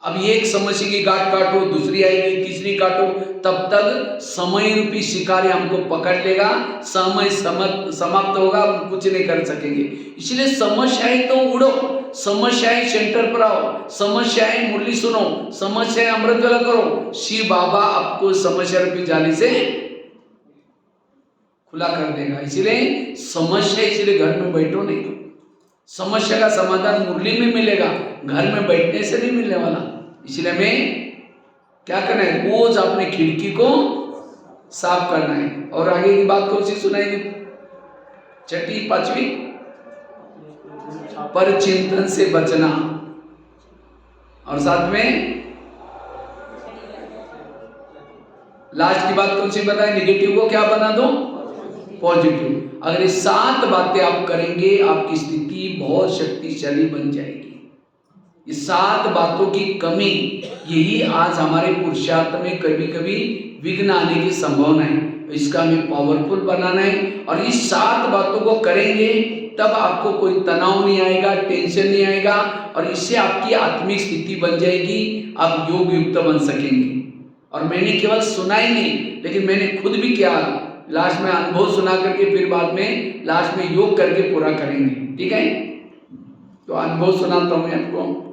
अब एक समस्या की गांठ काटो, दूसरी आएगी, तीसरी काटो, तब तक समय रूपी शिकारी हमको पकड़ लेगा, समय समाप्त होगा, हम कुछ नहीं कर सकेंगे। इसलिए समस्याएं तो उड़ो, समस्याएं सेंटर पर आओ, समस्याएं मुरली सुनो, समस्याएं अमृत वेला करो, शिव बाबा आपको समस्या रूपी जाली से खुला कर देगा। इसलिए समस्या, इसलिए घर में बैठो नहीं, समस्या का समाधान मुरली में मिलेगा, घर में बैठने से नहीं मिलने वाला। इसलिए हमें क्या करना है, रोज अपने खिड़की को साफ करना है। और आगे की बात कौन सी सुनाएंगे, छठी पांचवी, पर चिंतन से बचना, और साथ में लास्ट की बात कौन सी बताए, निगेटिव को क्या बना दो, पॉजिटिव। अगर ये 7 बातें आप करेंगे, आपकी स्थिति बहुत शक्तिशाली बन जाएगी। ये 7 बातों की कमी, यही आज हमारे पुरुषार्थ में कभी कभी विघ्न आने की संभावना है। इसका हमें पावरफुल बनाना है, और इस 7 बातों को करेंगे तब आपको कोई तनाव नहीं आएगा, टेंशन नहीं आएगा, और इससे आपकी आत्मिक स्थिति बन जाएगी, आप योग युक्त बन सकेंगे। और मैंने केवल सुना ही नहीं, लेकिन मैंने खुद भी किया, लास्ट में अनुभव सुना करके फिर बाद में लास्ट में योग करके पूरा करेंगे, ठीक है। तो अनुभव सुनाता हूं मैं आपको।